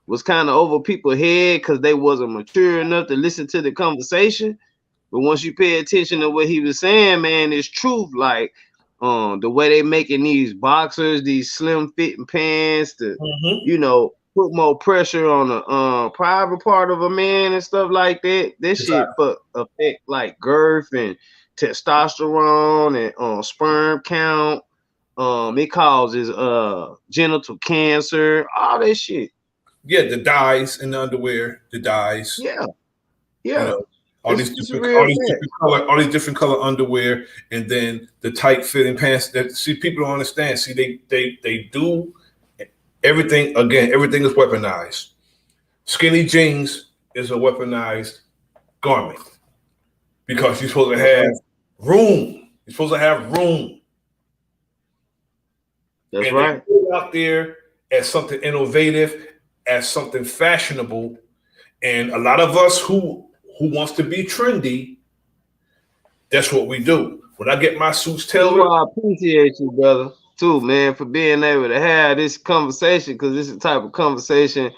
was kind of over people's head because they wasn't mature enough to listen to the conversation. But once you pay attention to what he was saying, man, it's truth. Like, the way they making these boxers, these slim fitting pants to, put more pressure on the private part of a man and stuff like that. That shit exactly. but affect like girth and testosterone and sperm count. It causes genital cancer, all that shit. Yeah, the dyes in the underwear, the dyes. Yeah, You yeah. know, It's a real fact. all these different color underwear, and then the tight fitting pants. That see, people don't understand. See, they do everything again. Everything is weaponized. Skinny jeans is a weaponized garment because you're supposed to That's have right. room. You're supposed to have room, That's and they right. put it out there as something innovative, as something fashionable, and a lot of us who wants to be trendy, that's what we do. When I get my suits That's tailored, why I appreciate you, brother, too, man, for being able to have this conversation because this is the type of conversation,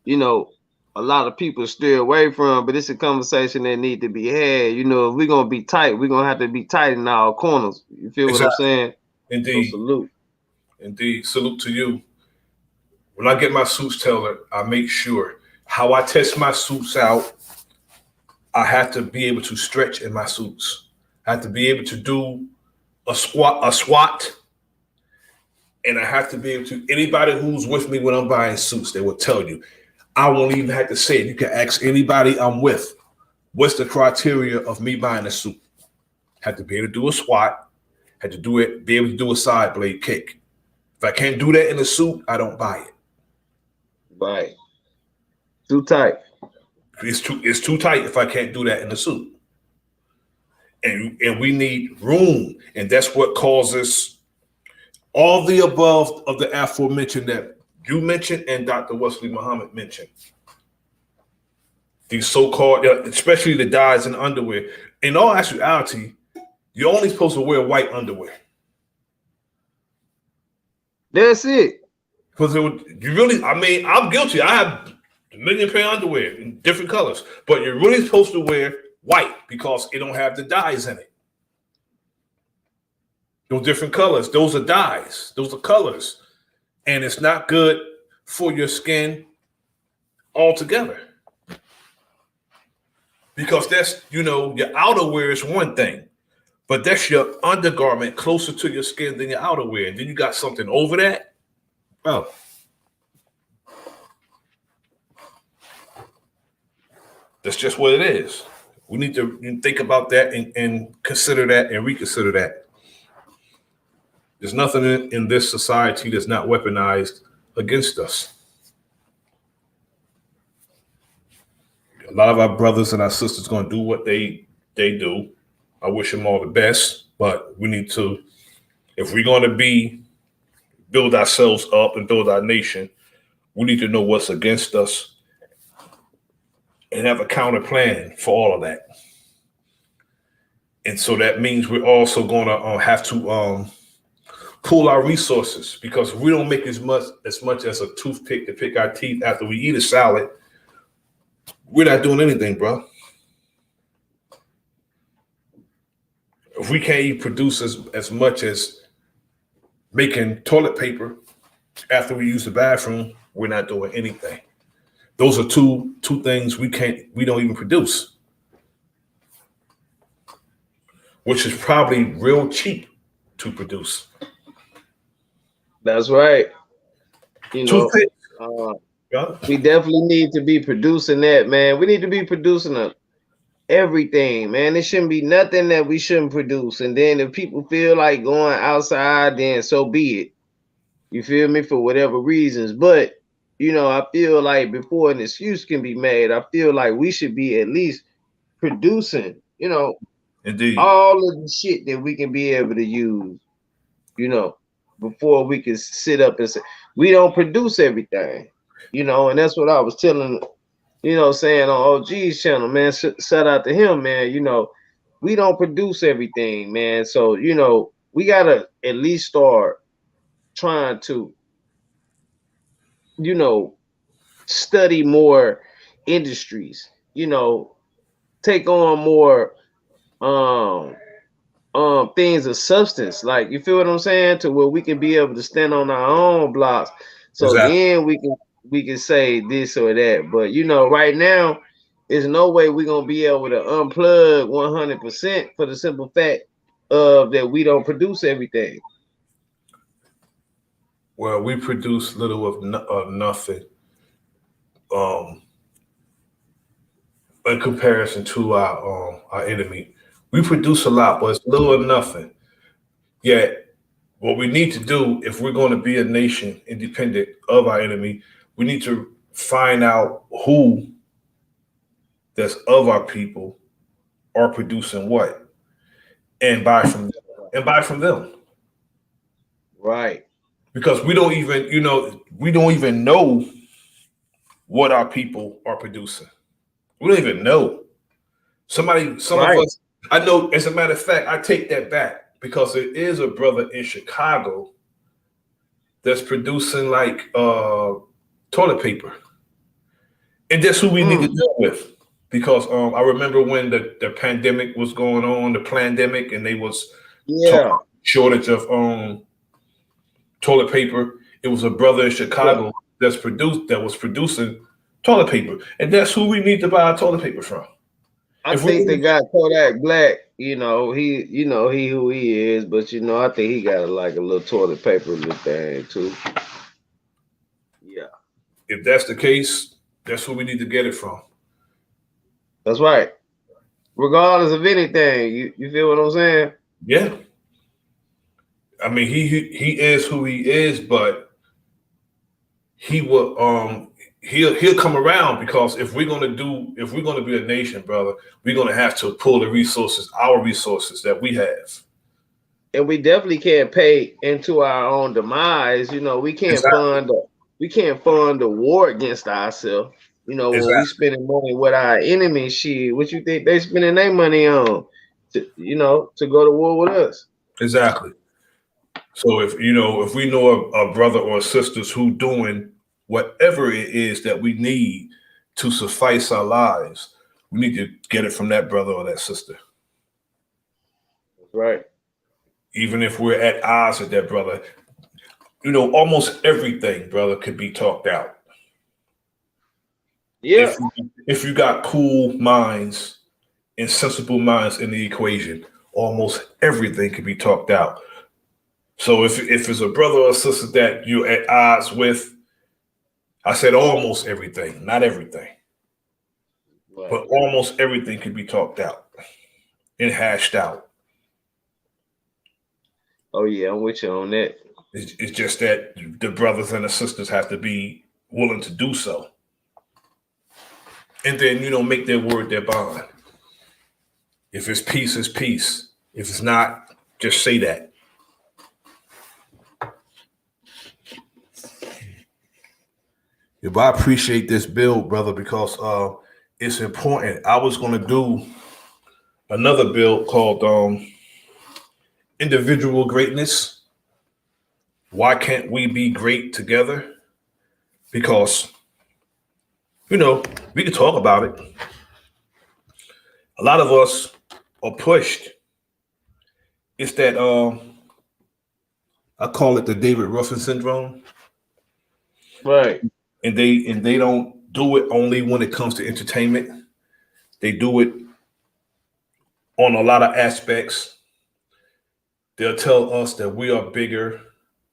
you know, a lot of people stray away from, but it's a conversation that need to be had. If we're gonna be tight, we're gonna have to be tight in our corners. You feel what I'm exactly. saying? So Indeed, salute. indeed. Salute to you. When I get my suits tailored, I make sure how I test my suits out. I have to be able to stretch in my suits. I have to be able to do a squat, and I have to be able to. Anybody who's with me when I'm buying suits, they will tell you. I won't even have to say it. You can ask anybody I'm with. What's the criteria of me buying a suit? Had to be able to do a squat. Had to do it. Be able to do a side blade kick. If I can't do that in a suit, I don't buy it. Right. Too tight. It's too tight if I can't do that in a suit. And we need room. And that's what causes all the above of the aforementioned that you mentioned and Dr. Wesley Muhammad mentioned. These so-called, especially the dyes in underwear. In all actuality, you're only supposed to wear white underwear. That's it. Because I'm guilty. I have a million pair of underwear in different colors, but you're really supposed to wear white because it don't have the dyes in it. Those different colors, those are dyes, those are colors, and it's not good for your skin altogether. Because that's, your outerwear is one thing, but that's your undergarment closer to your skin than your outerwear. And then you got something over that. Oh, that's just what it is. We need to think about that and consider that and reconsider that. There's nothing in this society that's not weaponized against us. A lot of our brothers and our sisters going to do what they do. I wish them all the best, but we need to, if we're going to build ourselves up and build our nation, we need to know what's against us and have a counter plan for all of that. And so that means we're also going to have to pool our resources because we don't make as much as a toothpick to pick our teeth after we eat a salad. We're not doing anything, bro. If we can't even produce as much as making toilet paper after we use the bathroom, we're not doing anything. Those are two things we don't even produce. which is probably real cheap to produce. That's right. You Two know, things. uh, Yeah. we definitely need to be producing that, man. We need to be producing everything, man. It shouldn't be nothing that we shouldn't produce. And then if people feel like going outside, then so be it. You feel me? For whatever reasons. But I feel like before an excuse can be made, I feel like we should be at least producing, Indeed. all of the shit that we can be able to use, you know, before we can sit up and say we don't produce everything, and that's what I was telling, saying on OG's channel, man. Shout out to him, man. We don't produce everything, man. So, we gotta at least start trying to, you know, study more industries, take on more um things of substance, like, you feel what I'm saying, to where we can be able to stand on our own blocks. So Exactly. then we can say this or that. But right now there's no way we're gonna be able to unplug 100% for the simple fact of that we don't produce everything. Well, we produce little of nothing um, in comparison to our enemy. We produce a lot, but it's little or nothing. Yet, what we need to do if we're going to be a nation independent of our enemy, we need to find out who that's of our people are producing what, and buy from them, and buy from them. Right. Because we don't even know what our people are producing. We don't even know. Some of Right. us, I know, as a matter of fact, I take that back because there is a brother in Chicago that's producing like toilet paper. And that's who we need to Mm. deal with. Because I remember when the pandemic was going on, the pandemic, and they was talking Yeah. shortage of toilet paper. It was a brother in Yeah. Chicago that was producing toilet paper. And that's who we need to buy our toilet paper from. I If we're think gonna, the guy Kodak Black, he who he is, but I think he got like a little toilet paper little thing too. Yeah, if that's the case, that's who we need to get it from. that's right. Regardless of anything, you feel what I'm saying? Yeah. I mean he is who he is, but he will he'll come around because if we're gonna be a nation, brother, we're gonna have to pull the resources, our resources that we have. And we definitely can't pay into our own demise. Exactly. We can't fund the war against ourselves. When we Exactly. spending money with our enemy, shit, what you think they spending their money on? To go to war with us. Exactly. So if we know a brother or sisters who doing whatever it is that we need to suffice our lives, we need to get it from that brother or that sister. That's right. Even if we're at odds with that brother, almost everything, brother, could be talked out. Yeah. If you got cool minds and sensible minds in the equation, almost everything could be talked out. So if it's a brother or sister that you're at odds with, I said almost everything, not everything, Right. but almost everything could be talked out and hashed out. Oh yeah, I'm with you on that. It's just that the brothers and the sisters have to be willing to do so. And then, make their word their bond. If it's peace, it's peace. If it's not, just say that. Yeah, but I appreciate this build, brother, because it's important. I was going to do another build called Individual Greatness. Why can't we be great together? Because, we can talk about it. A lot of us are pushed. It's that I call it the David Ruffin syndrome. Right. And they don't do it only when it comes to entertainment. They do it on a lot of aspects. they'll tell us that we are bigger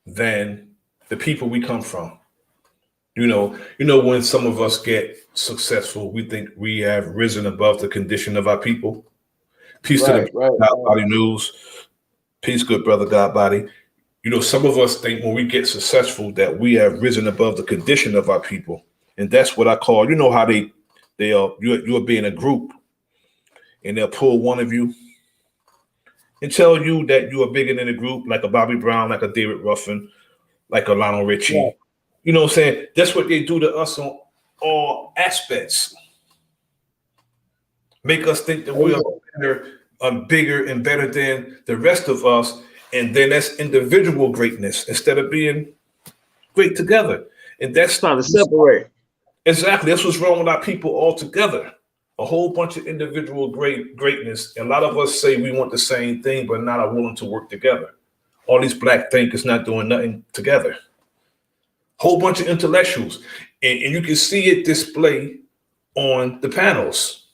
than the people we come from. When some of us get successful, we think we have risen above the condition of our people. Peace to the God Body News. Peace, good brother God Body. Some of us think when we get successful that we have risen above the condition of our people. And that's what I call, how you'll be in a group and they'll pull one of you and tell you that you are bigger than the group, like a Bobby Brown, like a David Ruffin, like a Lionel Richie. Yeah. You know what I'm saying? That's what they do to us on all aspects. Make us think that we are bigger and better than the rest of us. And then that's individual greatness instead of being great together. And that's trying to separate. Exactly. That's what's wrong with our people altogether. A whole bunch of individual greatness. And a lot of us say we want the same thing, but not are willing to work together. All these black thinkers not doing nothing together. Whole bunch of intellectuals. And you can see it displayed on the panels.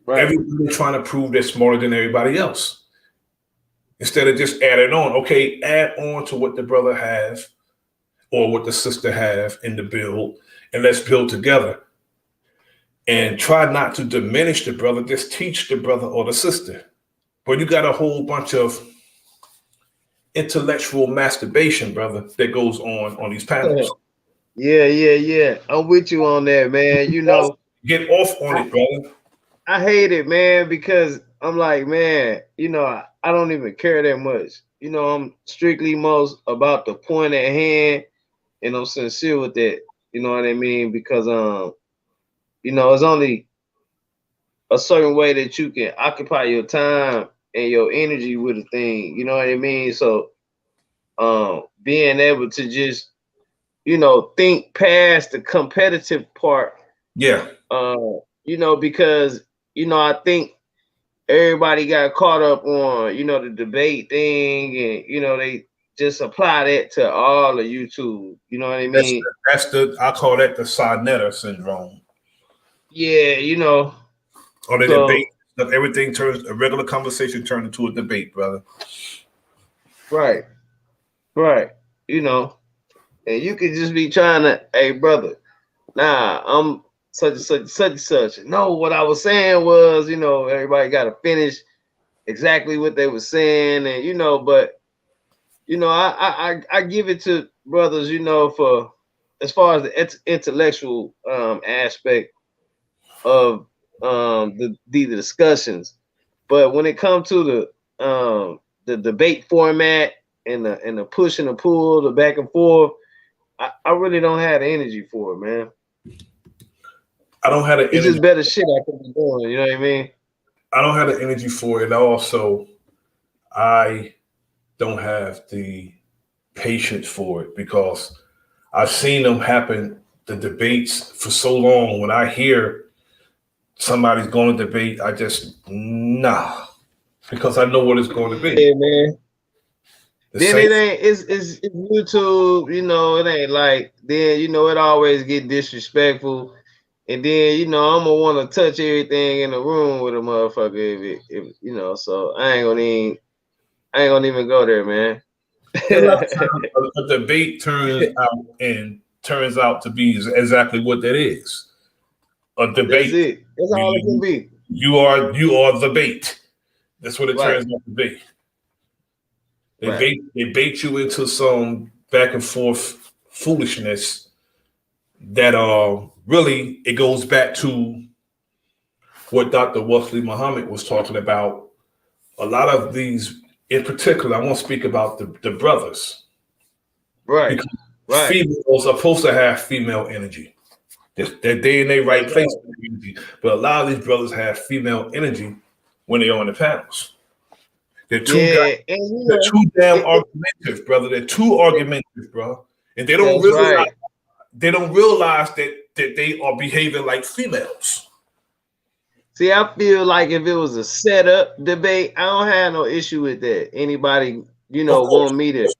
Right. Everybody trying to prove they're smarter than everybody else. Instead of just adding on. Okay, add on to what the brother has or what the sister have in the build, and let's build together. And try not to diminish the brother, just teach the brother or the sister. But you got a whole bunch of intellectual masturbation, brother, that goes on these panels. Yeah. I'm with you on that, man. Get off on it, brother. I hate it, man, because I'm like, man, I don't even care that much. I'm strictly most about the point at hand, and I'm sincere with that. You know what I mean? Because it's only a certain way that you can occupy your time and your energy with a thing. You know what I mean? So being able to just, think past the competitive part. Yeah. Because, I think everybody got caught up on, the debate thing, and, they just apply that to all of YouTube. You know what I mean? I call that the Sonetta syndrome. Yeah, Or the debate, everything turns, a regular conversation turned into a debate, brother. Right. And you could just be trying to, hey, brother, nah, I'm such and such. No, what I was saying was, everybody got to finish exactly what they were saying, and but I give it to brothers, for as far as the intellectual aspect of the discussions, but when it comes to the debate format and the push and the pull, the back and forth, I really don't have the energy for it, man. I don't have the energy. It's just better shit I could be doing. You know what I mean? I don't have the energy for it. Also, I don't have the patience for it because I've seen them happen, the debates, for so long. When I hear somebody's going to debate, I just, because I know what it's going to be. Yeah, man. Then it ain't, it's YouTube, it ain't like, then, it always get disrespectful. And then, I'm gonna want to touch everything in the room with a motherfucker if so I ain't gonna even go there, man. A debate turns out to be exactly what that is. A debate. That's it. That's all it can be. You are the bait. That's what it turns out to be. They bait you into some back and forth foolishness that really it goes back to what Dr. Wesley Muhammad was talking about. A lot of these, in particular, I want to speak about the brothers. Right. Because females are supposed to have female energy. They're in their right place. But a lot of these brothers have female energy when they're on the panels. They're too damn argumentative, brother. They're too argumentative, bro. And they don't realize that they are behaving like females. See, I feel like if it was a setup debate, I don't have no issue with that. Anybody, want me to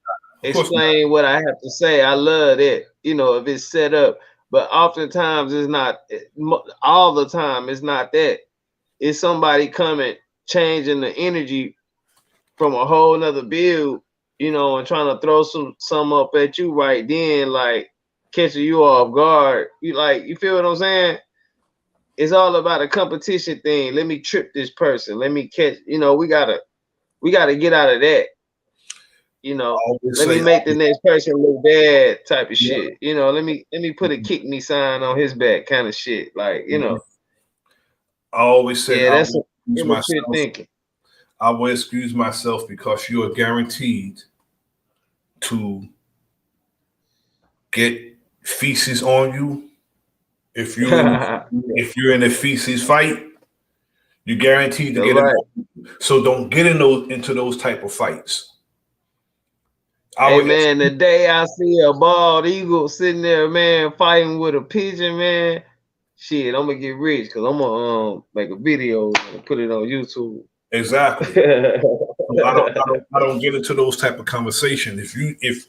explain what I have to say, I love that. If it's set up, but oftentimes it's not. All the time, it's not that. It's somebody coming, changing the energy from a whole nother build, you know, and trying to throw some up at you right then, like catching you off guard. You feel what I'm saying? It's all about a competition thing. Let me trip this person. Let me catch, you know, we gotta get out of that. You I know, always let me say, make the next person look bad type of yeah, shit. You know, let me put a kick me sign on his back kind of shit. Like, you know, I always said yeah, I that's will excuse immature myself. thinking. I will excuse myself because you are guaranteed to get feces on you if That's you're in a feces fight. You're guaranteed to get it. right. So don't get into those type of fights. I Hey would man, the day I see a bald eagle sitting there, man, fighting with a pigeon, man, shit, I'm gonna get rich because I'm gonna make a video and put it on YouTube. exactly. So I don't get into those type of conversations. If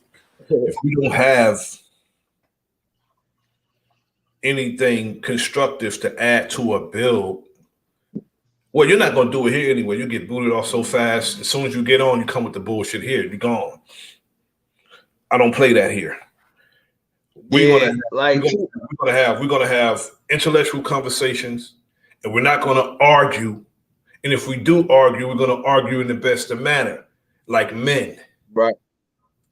we don't have anything constructive to add to a build, well, you're not gonna do it here anyway. You get booted off so fast. As soon as you get on, you come with the bullshit here. You're gone. I don't play that here. We're Yeah, gonna like we're gonna have intellectual conversations, and we're not gonna argue. And if we do argue, we're gonna argue in the best of manner, like men, right.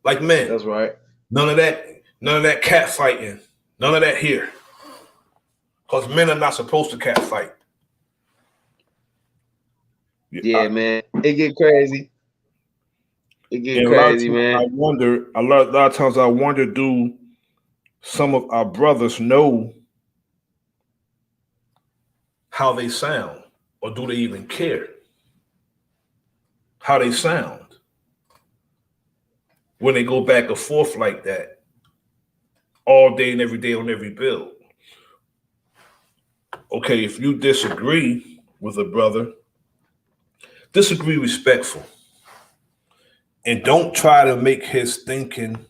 like men. That's right. None of that cat fighting, none of that here, because men are not supposed to cat fight. Yeah, man, it get crazy. It get And a lot of crazy, times man. I wonder, a lot of times I wonder, do some of our brothers know how they sound, or do they even care how they sound when they go back and forth like that all day and every day on every build? Okay, if you disagree with a brother, disagree respectful, and don't try to make his thinking.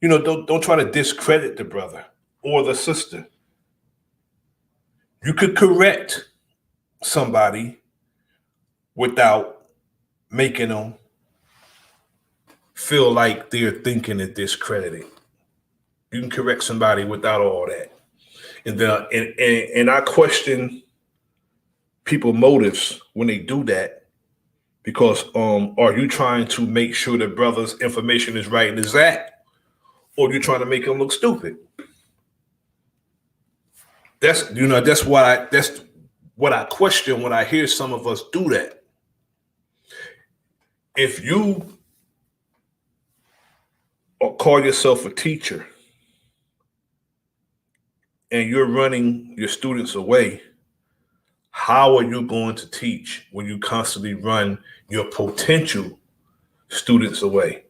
Don't try to discredit the brother or the sister. You could correct somebody without making them feel like they're thinking and discrediting. You can correct somebody without all that. And then and I question people motives when they do that, because are you trying to make sure the brother's information is right and exact, or you trying to make him look stupid? That's what I question when I hear some of us do that. If you call yourself a teacher and you're running your students away, how are you going to teach when you constantly run your potential students away?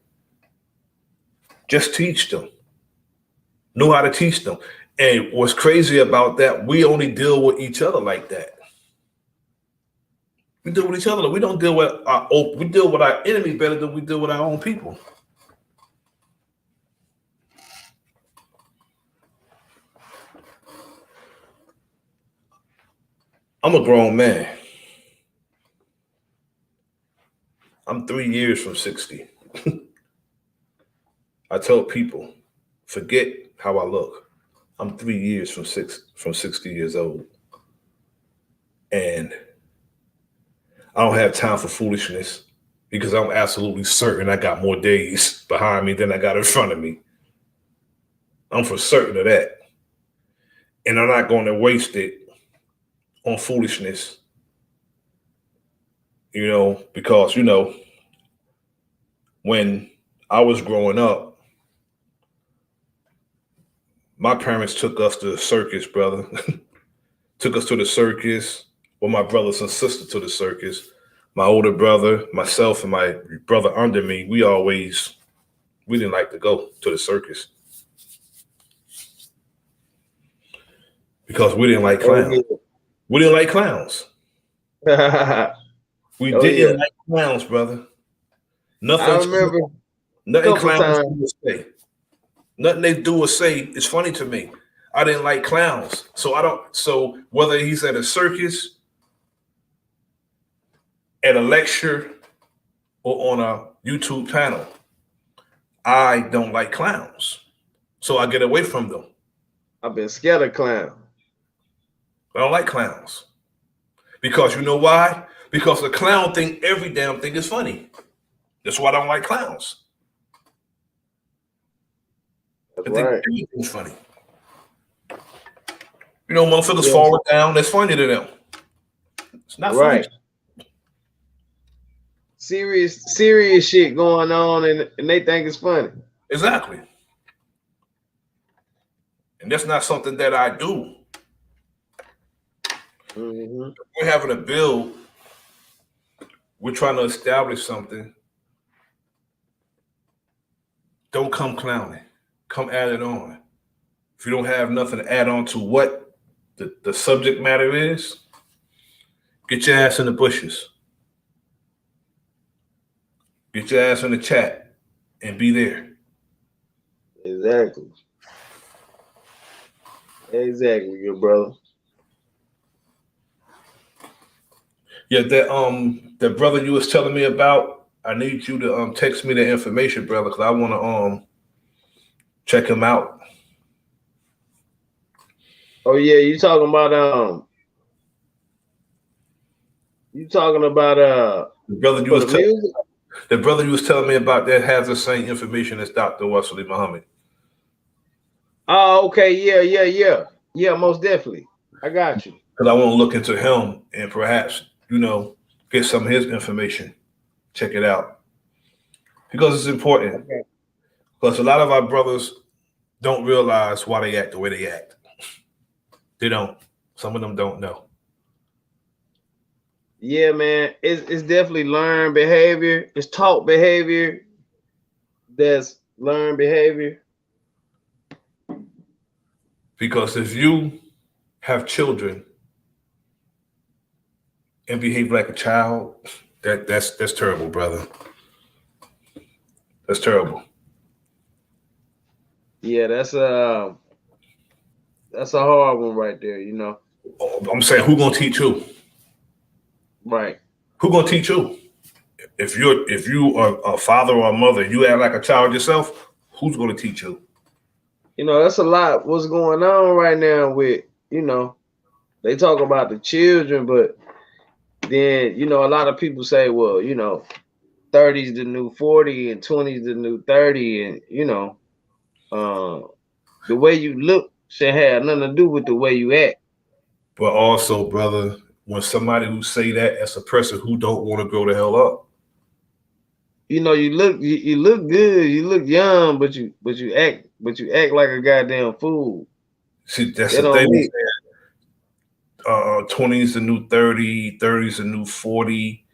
Just teach them. Know how to teach them. And what's crazy about that, we only deal with each other like that. We deal with each other. We don't deal with we deal with our enemy better than we deal with our own people. I'm a grown man. I'm 3 years from 60. I tell people, forget how I look. I'm 3 years from 60 years old. And I don't have time for foolishness because I'm absolutely certain I got more days behind me than I got in front of me. I'm for certain of that. And I'm not going to waste it on foolishness, because, when I was growing up, my parents took us to the circus, brother. Took us to the circus with my brothers and sister to the circus. My older brother, myself, and my brother under me, we didn't like to go to the circus because we didn't like Oh clowns. We didn't like clowns. yeah. We Oh didn't yeah. like clowns, brother. I Nothing, remember a nothing couple clowns times. do or say. Nothing they do or say is funny to me. I didn't like clowns, so I don't. So whether he's at a circus, at a lecture, or on a YouTube channel, I don't like clowns. So I get away from them. I've been scared of clown. I don't like clowns. Because you know why? Because the clown think every damn thing is funny. That's why I don't like clowns. That's I think right. everything's funny. You know, motherfuckers Yes. fall down, that's funny to them. It's not funny. Right. Serious shit going on, and they think it's funny. Exactly. And that's not something that I do. Mm-hmm. We're having a build. We're trying to establish something. Don't come clowning. Come add it on. If you don't have nothing to add on to what the subject matter is, get your ass in the bushes. Get your ass in the chat and be there. Exactly. Exactly, good brother. Yeah, that brother you was telling me about, I need you to text me the information, brother, because I want to check him out. Oh yeah, you talking about The brother you for was the music? the brother you was telling me about that has the same information as Dr. Wesley Muhammad. Oh, okay, yeah, most definitely. I got you. Because I want to look into him and perhaps, get some of his information. Check it out. Because it's important. Okay. Because a lot of our brothers don't realize why they act the way they act. They don't. Some of them don't know. Yeah, man, it's definitely learned behavior. It's taught behavior. That's learned behavior. Because if you have children and behave like a child, that's terrible, brother. That's terrible. Yeah, that's a hard one right there. I'm saying, who gonna teach who? Right. Who gonna teach who? If you are a father or a mother, you act like a child yourself. Who's gonna teach you? That's a lot. What's going on right now with they talk about the children, but then a lot of people say, well, 30's the new 40 and 20's the new 30, and the way you look should have nothing to do with the way you act. But also, brother, when somebody who say that as a person who don't want to grow the hell up, You look good, you look young, but you act like a goddamn fool. see, that's They the don't thing. make 20 is the new 30, 30 is the new 40.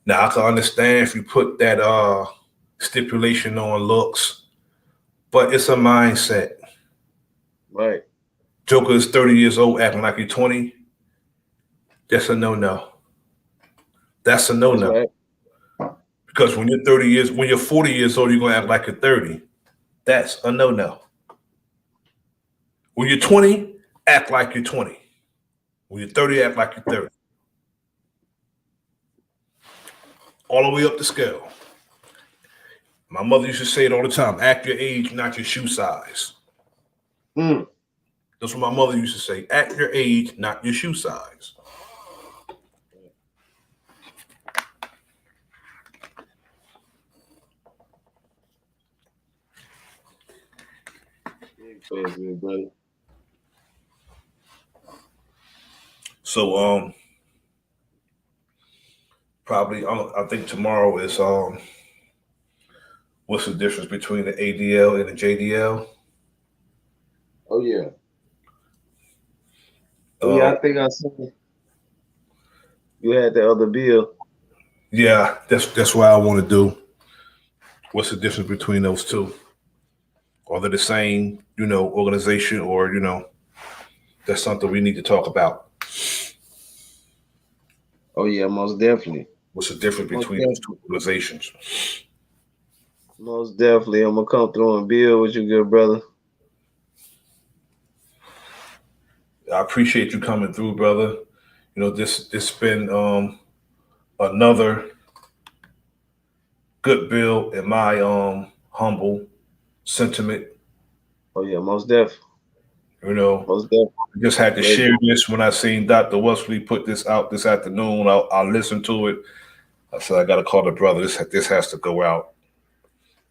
Now I can understand if you put that stipulation on looks, but it's a mindset. right. Joker is 30 years old acting like he's 20. That's a no-no. That's a That's no-no. right. Because when you're 40 years old, you're gonna act like you're 30. That's a no-no. When you're 20, act like you're 20. When you're 30, act like you're 30. All the way up the scale. My mother used to say it all the time: act your age, not your shoe size. Mm. That's what my mother used to say: act your age, not your shoe size. Brother. So probably I think tomorrow is what's the difference between the ADL and the JDL? Oh yeah. Oh yeah, I think I saw you had the other bill. Yeah, that's what I want to do. What's the difference between those two? Are they the same, organization, or that's something we need to talk about? Oh yeah, most definitely. What's the difference Most between those definitely. two organizations? Most definitely. I'm gonna come through and build with you, good brother. I appreciate you coming through, brother. This been another good bill in my humble sentiment. Oh yeah, most definitely. You know, Most definitely. I just had to Great share book. this when I seen Dr. Wesley put this out this afternoon. I listened to it. I said I got to call the brother. This has to go out.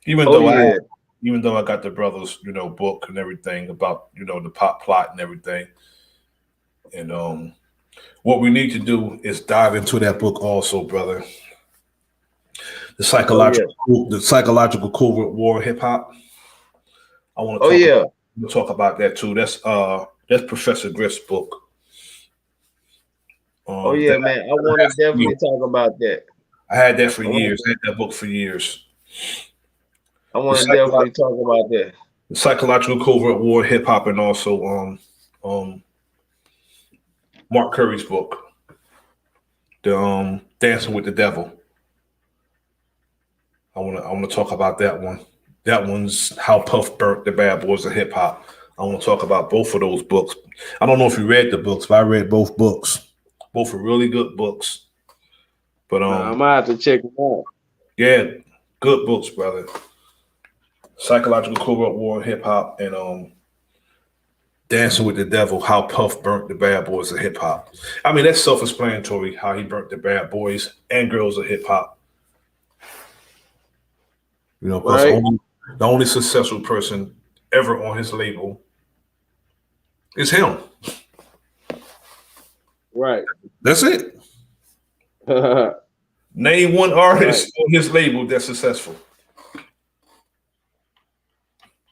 Even Oh though I yeah. even though I got the brother's book and everything about the pop plot and everything. And what we need to do is dive into that book also, brother. The Oh yeah. psychological covert war hip hop. I want to Oh yeah. talk about that too. That's Professor Griff's book. Oh That yeah, man. I want to definitely talk about that. I had that for I want years. I had that book for years. I The, want to psycholo- definitely talk about that. the psychological covert war hip hop, and also um Mark Curry's book, the Dancing with the Devil. I wanna talk about that one. That one's how Puff burnt the bad boys of hip hop. I want to talk about both of those books. I don't know if you read the books, but I read both books. Both are really good books. But Nah, I'm gonna have to check it out. yeah, good books, brother. Psychological covert war hip hop, and Dancing with the Devil, how Puff burnt the bad boys of hip hop. I mean, that's self-explanatory how he burnt the bad boys and girls of hip hop. Because Right? the only successful person ever on his label is him. Right. That's it. Right. Name one artist on his label that's successful.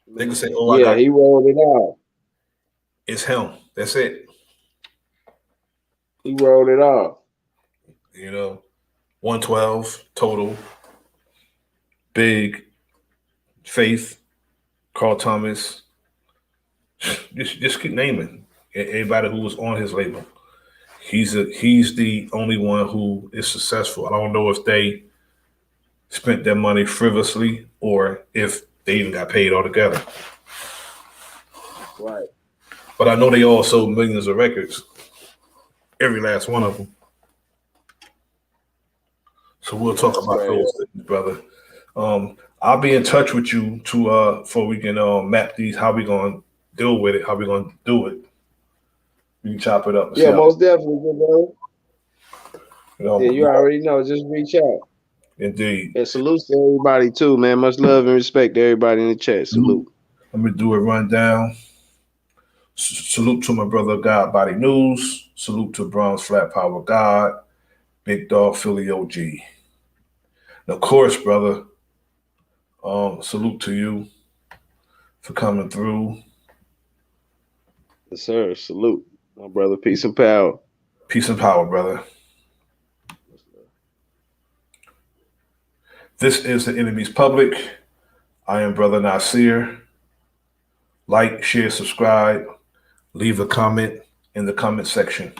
They can say, "Oh, I Yeah, got he rolled it out. it's him." That's it. He rolled it off. 112 total. Big, Faith, Carl Thomas. Just keep naming everybody who was on his label. He's the only one who is successful. I don't know if they spent their money frivolously or if they even got paid altogether. Right. But I know they all sold millions of records, every last one of them. So we'll talk That's about crazy. those things, brother. I'll be in touch with you to for we can map these, how we gonna deal with it, how we gonna do it. We can chop it up and see Yeah, how most definitely, good bro. Yeah, you more. already know. Just reach out. Indeed. And salute to everybody too, man. Much love and respect to everybody in the chat. Salute. Let me do a rundown. Salute to my brother God Body News. Salute to Bronze Flat Power God. Big Dog Philly OG. And of course, brother, salute to you for coming through. Yes, sir. Salute. My brother. Peace and power. Peace and power, brother. This is the Enemy's Public. I am Bro.Nasir. Like, share, subscribe, leave a comment in the comment section.